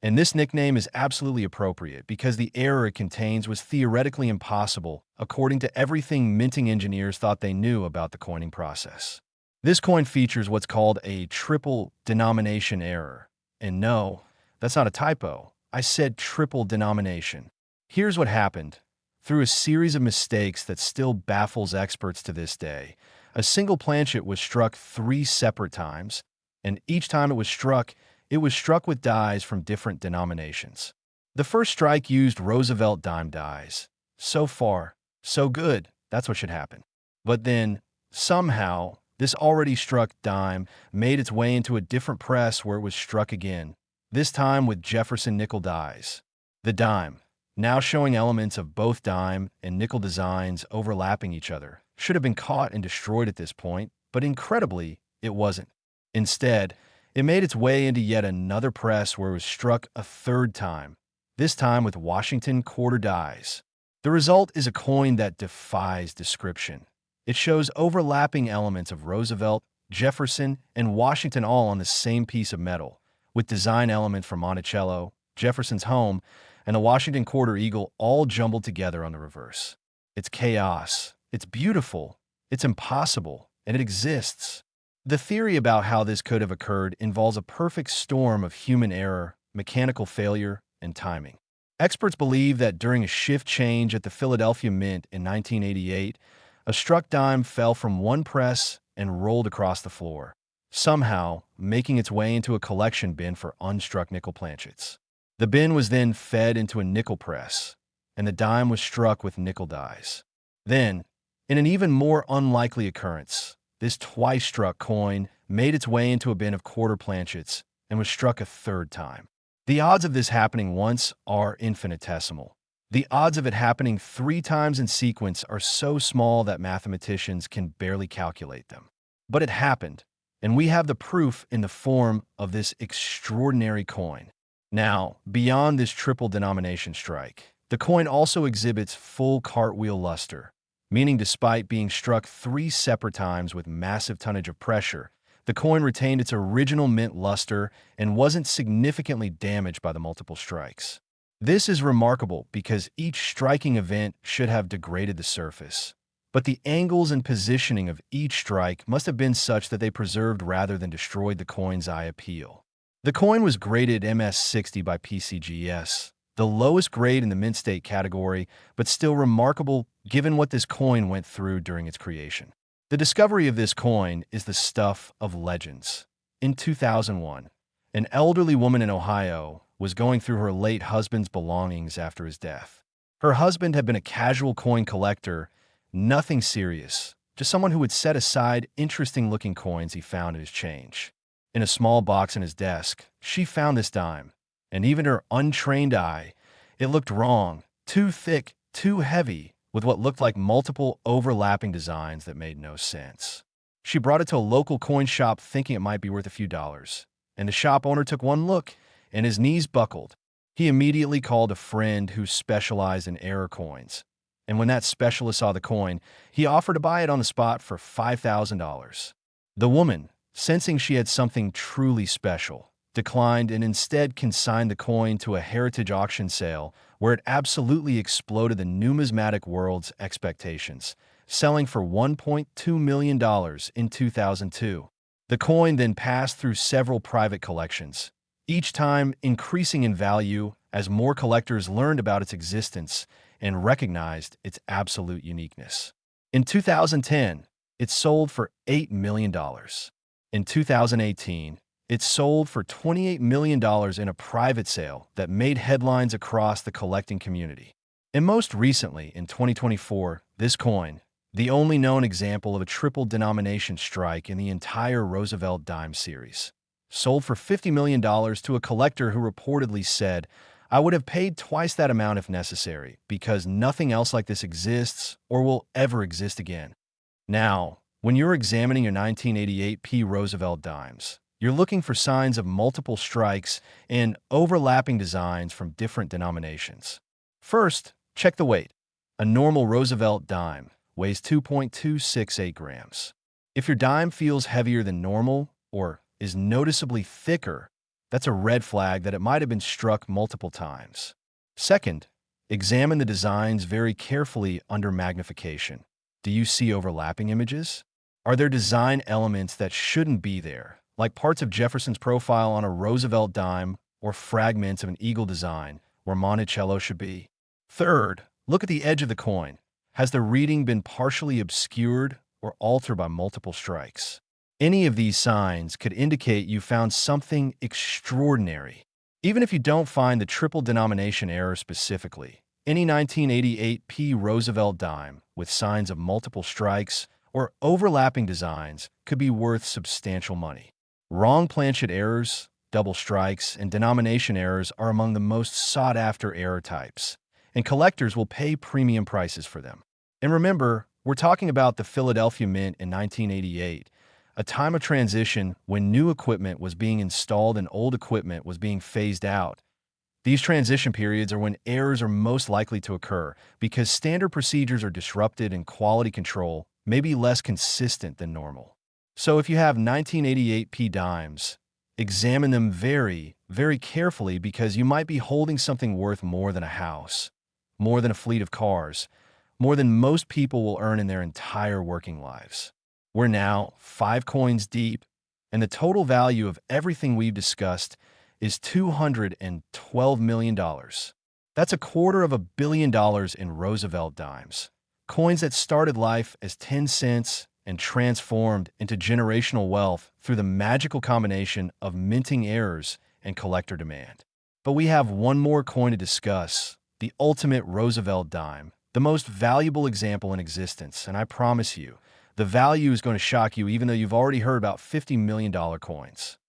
And this nickname is absolutely appropriate because the error it contains was theoretically impossible according to everything minting engineers thought they knew about the coining process. This coin features what's called a triple denomination error. And no, that's not a typo. I said triple denomination. Here's what happened. Through a series of mistakes that still baffles experts to this day, a single planchet was struck 3 separate times, and each time it was struck, It was struck with dies from different denominations. The first strike used Roosevelt Dime dies. So far, so good. That's what should happen. But then, somehow, this already struck dime made its way into a different press where it was struck again, this time with Jefferson nickel dies. The dime, now showing elements of both dime and nickel designs overlapping each other, should have been caught and destroyed at this point, but incredibly, it wasn't. Instead, it made its way into yet another press where it was struck a third time, this time with Washington quarter dies. The result is a coin that defies description. It shows overlapping elements of Roosevelt, Jefferson, and Washington all on the same piece of metal, with design elements from Monticello, Jefferson's home, and the Washington quarter eagle all jumbled together on the reverse. It's chaos, it's beautiful, it's impossible, and it exists. The theory about how this could have occurred involves a perfect storm of human error, mechanical failure, and timing. Experts believe that during a shift change at the Philadelphia Mint in 1988, a struck dime fell from one press and rolled across the floor, somehow making its way into a collection bin for unstruck nickel planchets. The bin was then fed into a nickel press, and the dime was struck with nickel dies. Then, in an even more unlikely occurrence, this twice-struck coin made its way into a bin of quarter planchets and was struck a third time. The odds of this happening once are infinitesimal. The odds of it happening 3 times in sequence are so small that mathematicians can barely calculate them. But it happened, and we have the proof in the form of this extraordinary coin. Now, beyond this triple denomination strike, the coin also exhibits full cartwheel luster, meaning despite being struck 3 separate times with massive tonnage of pressure, the coin retained its original mint luster and wasn't significantly damaged by the multiple strikes. This is remarkable because each striking event should have degraded the surface, but the angles and positioning of each strike must have been such that they preserved rather than destroyed the coin's eye appeal. The coin was graded MS-60 by PCGS, the lowest grade in the mint state category, but still remarkable given what this coin went through during its creation. The discovery of this coin is the stuff of legends. In 2001, an elderly woman in Ohio was going through her late husband's belongings after his death. Her husband had been a casual coin collector, nothing serious, just someone who would set aside interesting-looking coins he found in his change. In a small box in his desk, she found this dime, and even her untrained eye, it looked wrong, too thick, too heavy, with what looked like multiple overlapping designs that made no sense. She brought it to a local coin shop thinking it might be worth a few dollars, and the shop owner took one look, and his knees buckled. He immediately called a friend who specialized in error coins, and when that specialist saw the coin, he offered to buy it on the spot for $5,000. The woman, sensing she had something truly special, declined and instead consigned the coin to a heritage auction sale where it absolutely exploded the numismatic world's expectations, selling for $1.2 million in 2002. The coin then passed through several private collections, each time increasing in value as more collectors learned about its existence and recognized its absolute uniqueness. In 2010, it sold for $8 million. In 2018, it sold for $28 million in a private sale that made headlines across the collecting community. And most recently, in 2024, this coin, the only known example of a triple denomination strike in the entire Roosevelt Dime series, sold for $50 million to a collector who reportedly said, "I would have paid twice that amount if necessary, because nothing else like this exists or will ever exist again." Now, when you're examining your 1988 P Roosevelt Dimes, you're looking for signs of multiple strikes and overlapping designs from different denominations. First, check the weight. A normal Roosevelt dime weighs 2.268 grams. If your dime feels heavier than normal or is noticeably thicker, that's a red flag that it might have been struck multiple times. Second, examine the designs very carefully under magnification. Do you see overlapping images? Are there design elements that shouldn't be there, like parts of Jefferson's profile on a Roosevelt dime or fragments of an eagle design where Monticello should be? Third, look at the edge of the coin. Has the reading been partially obscured or altered by multiple strikes? Any of these signs could indicate you found something extraordinary. Even if you don't find the triple denomination error specifically, any 1988 P Roosevelt Dime with signs of multiple strikes or overlapping designs could be worth substantial money. Wrong planchet errors, double strikes, and denomination errors are among the most sought-after error types, and collectors will pay premium prices for them. And remember, we're talking about the Philadelphia Mint in 1988, a time of transition when new equipment was being installed and old equipment was being phased out. These transition periods are when errors are most likely to occur because standard procedures are disrupted and quality control may be less consistent than normal. So if you have 1988 P dimes, examine them very, very carefully because you might be holding something worth more than a house, more than a fleet of cars, more than most people will earn in their entire working lives. We're now 5 coins deep, and the total value of everything we've discussed is $212 million. That's $250 million in Roosevelt dimes, coins that started life as 10 cents and transformed into generational wealth through the magical combination of minting errors and collector demand. But we have one more coin to discuss, the ultimate Roosevelt dime, the most valuable example in existence, and I promise you, the value is going to shock you even though you've already heard about $50 million coins.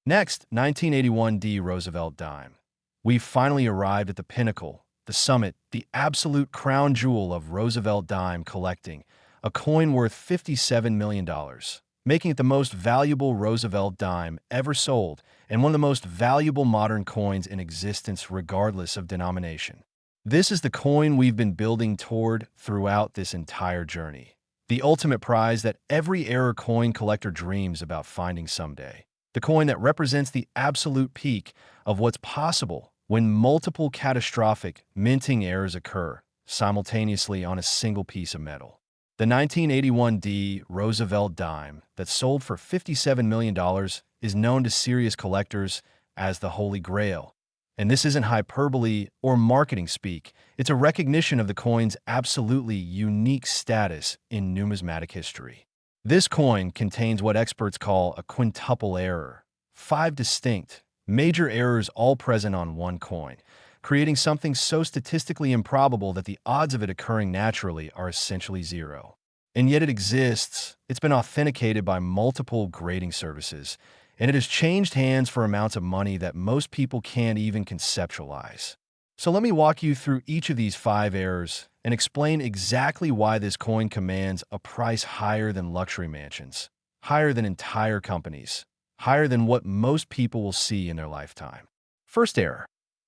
Next, 1981 D Roosevelt Dime. We've finally arrived at the pinnacle, the summit, the absolute crown jewel of Roosevelt Dime collecting, a coin worth $57 million, making it the most valuable Roosevelt Dime ever sold and one of the most valuable modern coins in existence regardless of denomination. This is the coin we've been building toward throughout this entire journey. The ultimate prize that every error coin collector dreams about finding someday. The coin that represents the absolute peak of what's possible when multiple catastrophic minting errors occur simultaneously on a single piece of metal. The 1981 D Roosevelt Dime that sold for $57 million is known to serious collectors as the Holy Grail. And this isn't hyperbole or marketing speak. It's a recognition of the coin's absolutely unique status in numismatic history. This coin contains what experts call a quintuple error, 5 distinct, major errors all present on one coin, creating something so statistically improbable that the odds of it occurring naturally are essentially zero. And yet it exists. It's been authenticated by multiple grading services, and it has changed hands for amounts of money that most people can't even conceptualize. So let me walk you through each of these 5 errors and explain exactly why this coin commands a price higher than luxury mansions, higher than entire companies, higher than what most people will see in their lifetime. First error.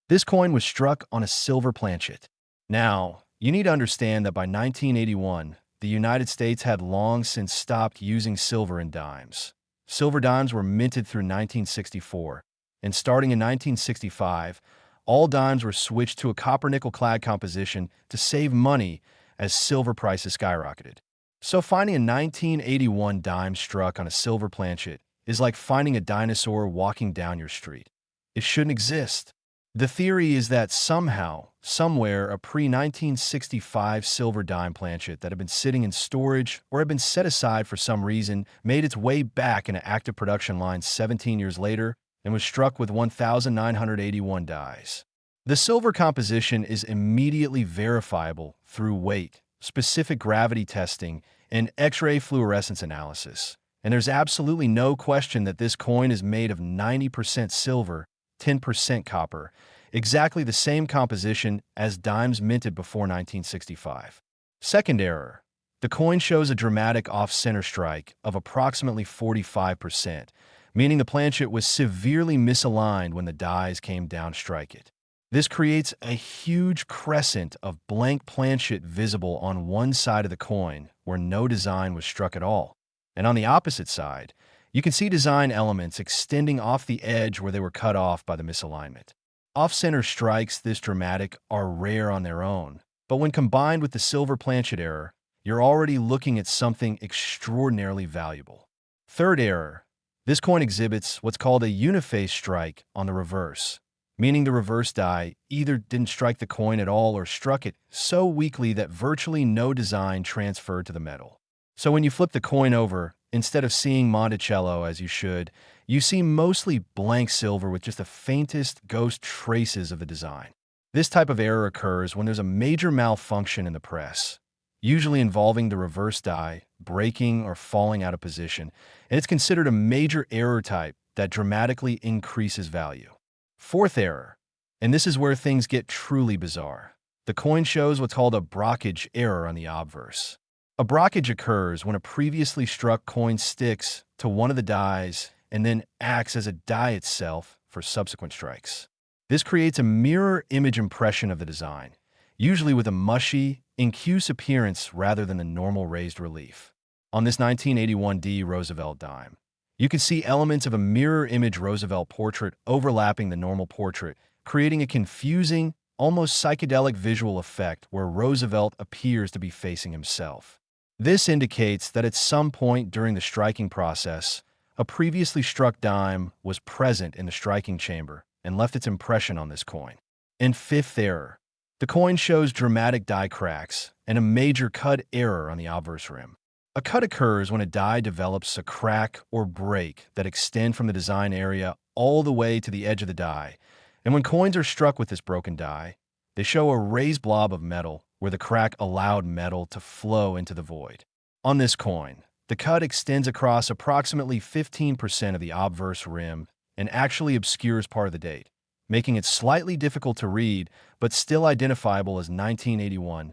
This coin was struck on a silver planchet. Now, you need to understand that by 1981, the United States had long since stopped using silver in dimes. Silver dimes were minted through 1964, and starting in 1965, all dimes were switched to a copper-nickel clad composition to save money as silver prices skyrocketed. So finding a 1981 dime struck on a silver planchet is like finding a dinosaur walking down your street. It shouldn't exist. The theory is that somehow, somewhere, a pre-1965 silver dime planchet that had been sitting in storage or had been set aside for some reason made its way back into active production lines 17 years later and was struck with 1,981 dies. The silver composition is immediately verifiable through weight, specific gravity testing, and X-ray fluorescence analysis. And there's absolutely no question that this coin is made of 90% silver, 10% copper, exactly the same composition as dimes minted before 1965. Second error. The coin shows a dramatic off-center strike of approximately 45%, meaning the planchet was severely misaligned when the dies came down to strike it. This creates a huge crescent of blank planchet visible on one side of the coin where no design was struck at all. And on the opposite side, you can see design elements extending off the edge where they were cut off by the misalignment. Off-center strikes this dramatic are rare on their own, but when combined with the silver planchet error, you're already looking at something extraordinarily valuable. Third error. This coin exhibits what's called a uniface strike on the reverse, meaning the reverse die either didn't strike the coin at all or struck it so weakly that virtually no design transferred to the metal. So when you flip the coin over, Instead of seeing Monticello as you should, you see mostly blank silver with just the faintest ghost traces of the design. This type of error occurs when there's a major malfunction in the press, usually involving the reverse die, breaking or falling out of position, and it's considered a major error type that dramatically increases value. Fourth error, and this is where things get truly bizarre. The coin shows what's called a brockage error on the obverse. A brockage occurs when a previously struck coin sticks to one of the dies and then acts as a die itself for subsequent strikes. This creates a mirror image impression of the design, usually with a mushy, incuse appearance rather than the normal raised relief. On this 1981 D Roosevelt Dime, you can see elements of a mirror image Roosevelt portrait overlapping the normal portrait, creating a confusing, almost psychedelic visual effect where Roosevelt appears to be facing himself. This indicates that at some point during the striking process, a previously struck dime was present in the striking chamber and left its impression on this coin. And fifth error, the coin shows dramatic die cracks and a major cut error on the obverse rim. A cut occurs when a die develops a crack or break that extend from the design area all the way to the edge of the die, and when coins are struck with this broken die, they show a raised blob of metal where the crack allowed metal to flow into the void. On this coin, the cut extends across approximately 15% of the obverse rim and actually obscures part of the date, making it slightly difficult to read but still identifiable as 1981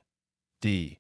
D.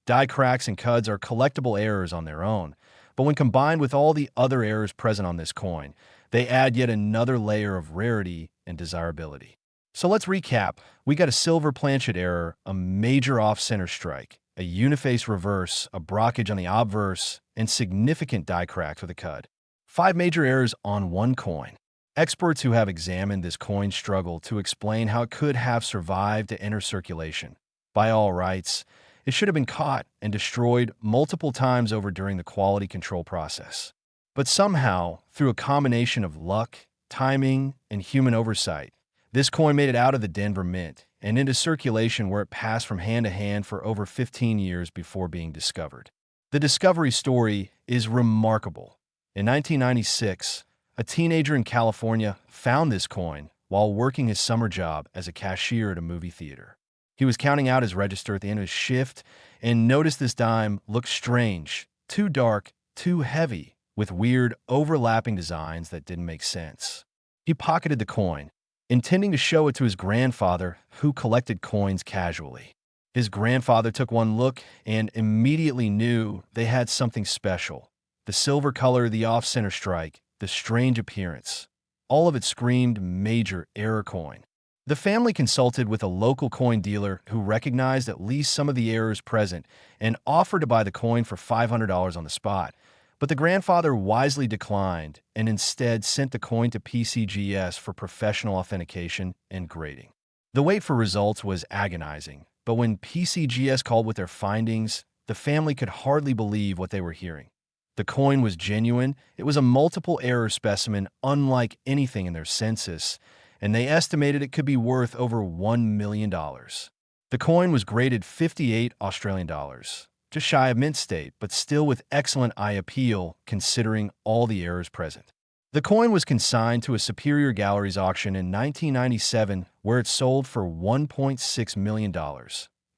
Die cracks and cuts are collectible errors on their own, but when combined with all the other errors present on this coin, they add yet another layer of rarity and desirability. So let's recap. We got a silver planchet error, a major off-center strike, a uniface reverse, a brockage on the obverse, and significant die cracks with a cut. 5 major errors on one coin. Experts who have examined this coin struggle to explain how it could have survived to enter circulation. By all rights, it should have been caught and destroyed multiple times over during the quality control process. But somehow, through a combination of luck, timing, and human oversight, this coin made it out of the Denver Mint and into circulation where it passed from hand to hand for over 15 years before being discovered. The discovery story is remarkable. In 1996, a teenager in California found this coin while working his summer job as a cashier at a movie theater. He was counting out his register at the end of his shift and noticed this dime looked strange, too dark, too heavy, with weird overlapping designs that didn't make sense. He pocketed the coin, intending to show it to his grandfather, who collected coins casually. His grandfather took one look and immediately knew they had something special. The silver color, the off-center strike, the strange appearance. All of it screamed major error coin. The family consulted with a local coin dealer who recognized at least some of the errors present and offered to buy the coin for $500 on the spot. But the grandfather wisely declined and instead sent the coin to PCGS for professional authentication and grading. The wait for results was agonizing, but when PCGS called with their findings, the family could hardly believe what they were hearing. The coin was genuine, it was a multiple error specimen unlike anything in their census, and they estimated it could be worth over $1 million. The coin was graded 58 Australian dollars. Just shy of mint state, but still with excellent eye appeal considering all the errors present. The coin was consigned to a Superior Galleries auction in 1997 where it sold for $1.6 million,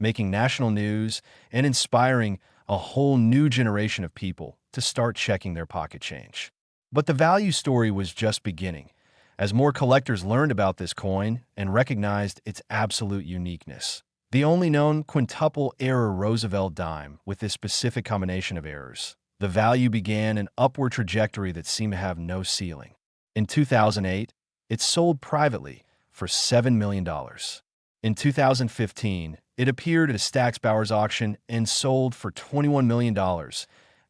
making national news and inspiring a whole new generation of people to start checking their pocket change. But the value story was just beginning, as more collectors learned about this coin and recognized its absolute uniqueness. The only known quintuple error Roosevelt Dime with this specific combination of errors. The value began an upward trajectory that seemed to have no ceiling. In 2008, it sold privately for $7 million. In 2015, it appeared at a Stack's Bowers auction and sold for $21 million,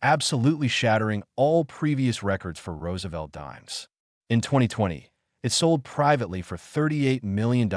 absolutely shattering all previous records for Roosevelt Dimes. In 2020, it sold privately for $38 million,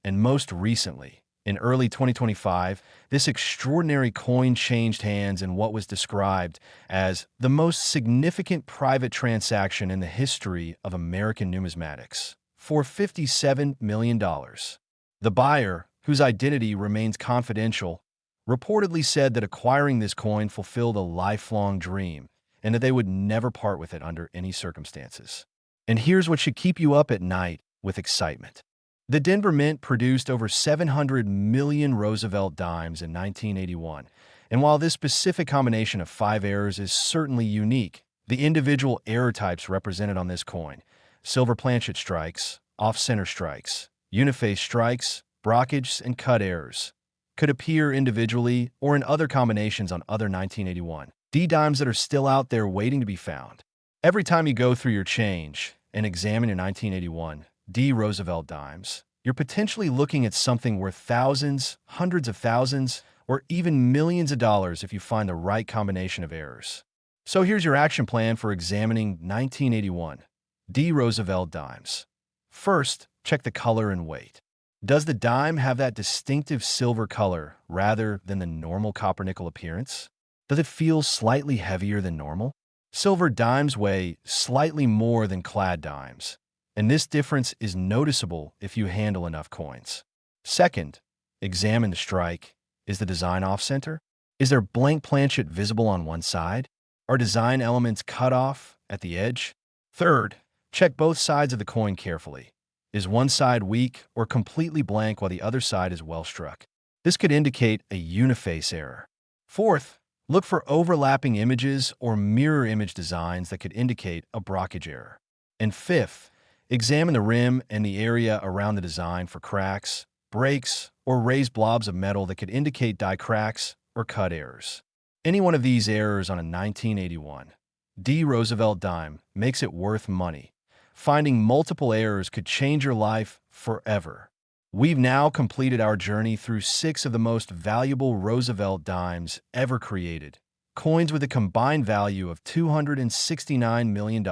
and most recently, in early 2025, this extraordinary coin changed hands in what was described as the most significant private transaction in the history of American numismatics for $57 million. The buyer, whose identity remains confidential, reportedly said that acquiring this coin fulfilled a lifelong dream and that they would never part with it under any circumstances. And here's what should keep you up at night with excitement. The Denver Mint produced over 700 million Roosevelt Dimes in 1981, and while this specific combination of 5 errors is certainly unique, the individual error types represented on this coin, silver planchet strikes, off-center strikes, uniface strikes, brockage, and cut errors, could appear individually or in other combinations on other 1981 D dimes that are still out there waiting to be found. Every time you go through your change and examine your 1981 D Roosevelt Dimes, you're potentially looking at something worth thousands, hundreds of thousands, or even millions of dollars if you find the right combination of errors. So here's your action plan for examining 1981 D Roosevelt Dimes. First, check the color and weight. Does the dime have that distinctive silver color rather than the normal copper-nickel appearance? Does it feel slightly heavier than normal? Silver dimes weigh slightly more than clad dimes, and this difference is noticeable if you handle enough coins. Second, examine the strike. Is the design off-center? Is there blank planchet visible on one side? Are design elements cut off at the edge? Third, check both sides of the coin carefully. Is one side weak or completely blank while the other side is well struck? This could indicate a uniface error. Fourth, look for overlapping images or mirror image designs that could indicate a brockage error. And fifth, examine the rim and the area around the design for cracks, breaks, or raised blobs of metal that could indicate die cracks or cut errors. Any one of these errors on a 1981 D Roosevelt Dime makes it worth money. Finding multiple errors could change your life forever. We've now completed our journey through 6 of the most valuable Roosevelt dimes ever created, coins with a combined value of $269 million.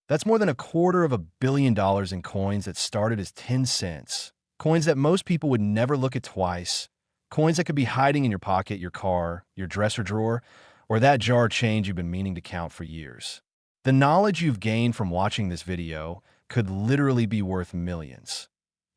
That's more than $250 million in coins that started as 10 cents, coins that most people would never look at twice, coins that could be hiding in your pocket, your car, your dresser drawer, or that jar of change you've been meaning to count for years. The knowledge you've gained from watching this video could literally be worth millions.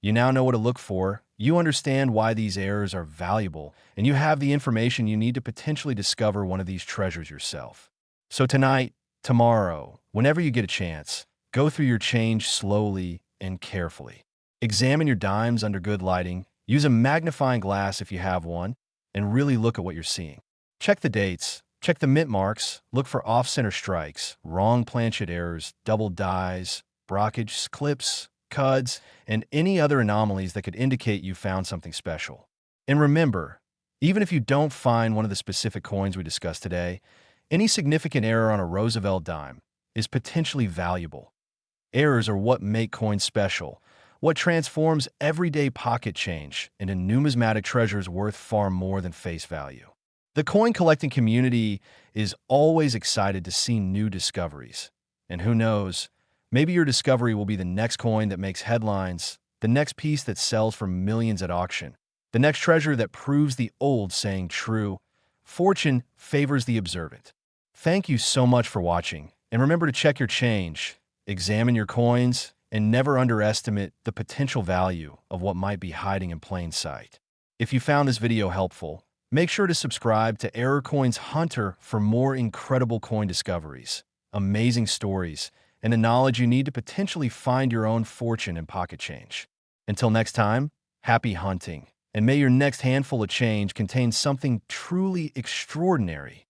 You now know what to look for, you understand why these errors are valuable, and you have the information you need to potentially discover one of these treasures yourself. So tonight, tomorrow, whenever you get a chance, go through your change slowly and carefully. Examine your dimes under good lighting, use a magnifying glass if you have one, and really look at what you're seeing. Check the dates. Check the mint marks, look for off-center strikes, wrong planchet errors, double dies, brockage, clips, cuds, and any other anomalies that could indicate you found something special. And remember, even if you don't find one of the specific coins we discussed today, any significant error on a Roosevelt dime is potentially valuable. Errors are what make coins special, what transforms everyday pocket change into numismatic treasures worth far more than face value. The coin collecting community is always excited to see new discoveries. And who knows, maybe your discovery will be the next coin that makes headlines, the next piece that sells for millions at auction, the next treasure that proves the old saying true, fortune favors the observant. Thank you so much for watching, and remember to check your change, examine your coins, and never underestimate the potential value of what might be hiding in plain sight. If you found this video helpful, make sure to subscribe to Error Coins Hunter for more incredible coin discoveries, amazing stories, and the knowledge you need to potentially find your own fortune in pocket change. Until next time, happy hunting, and may your next handful of change contain something truly extraordinary.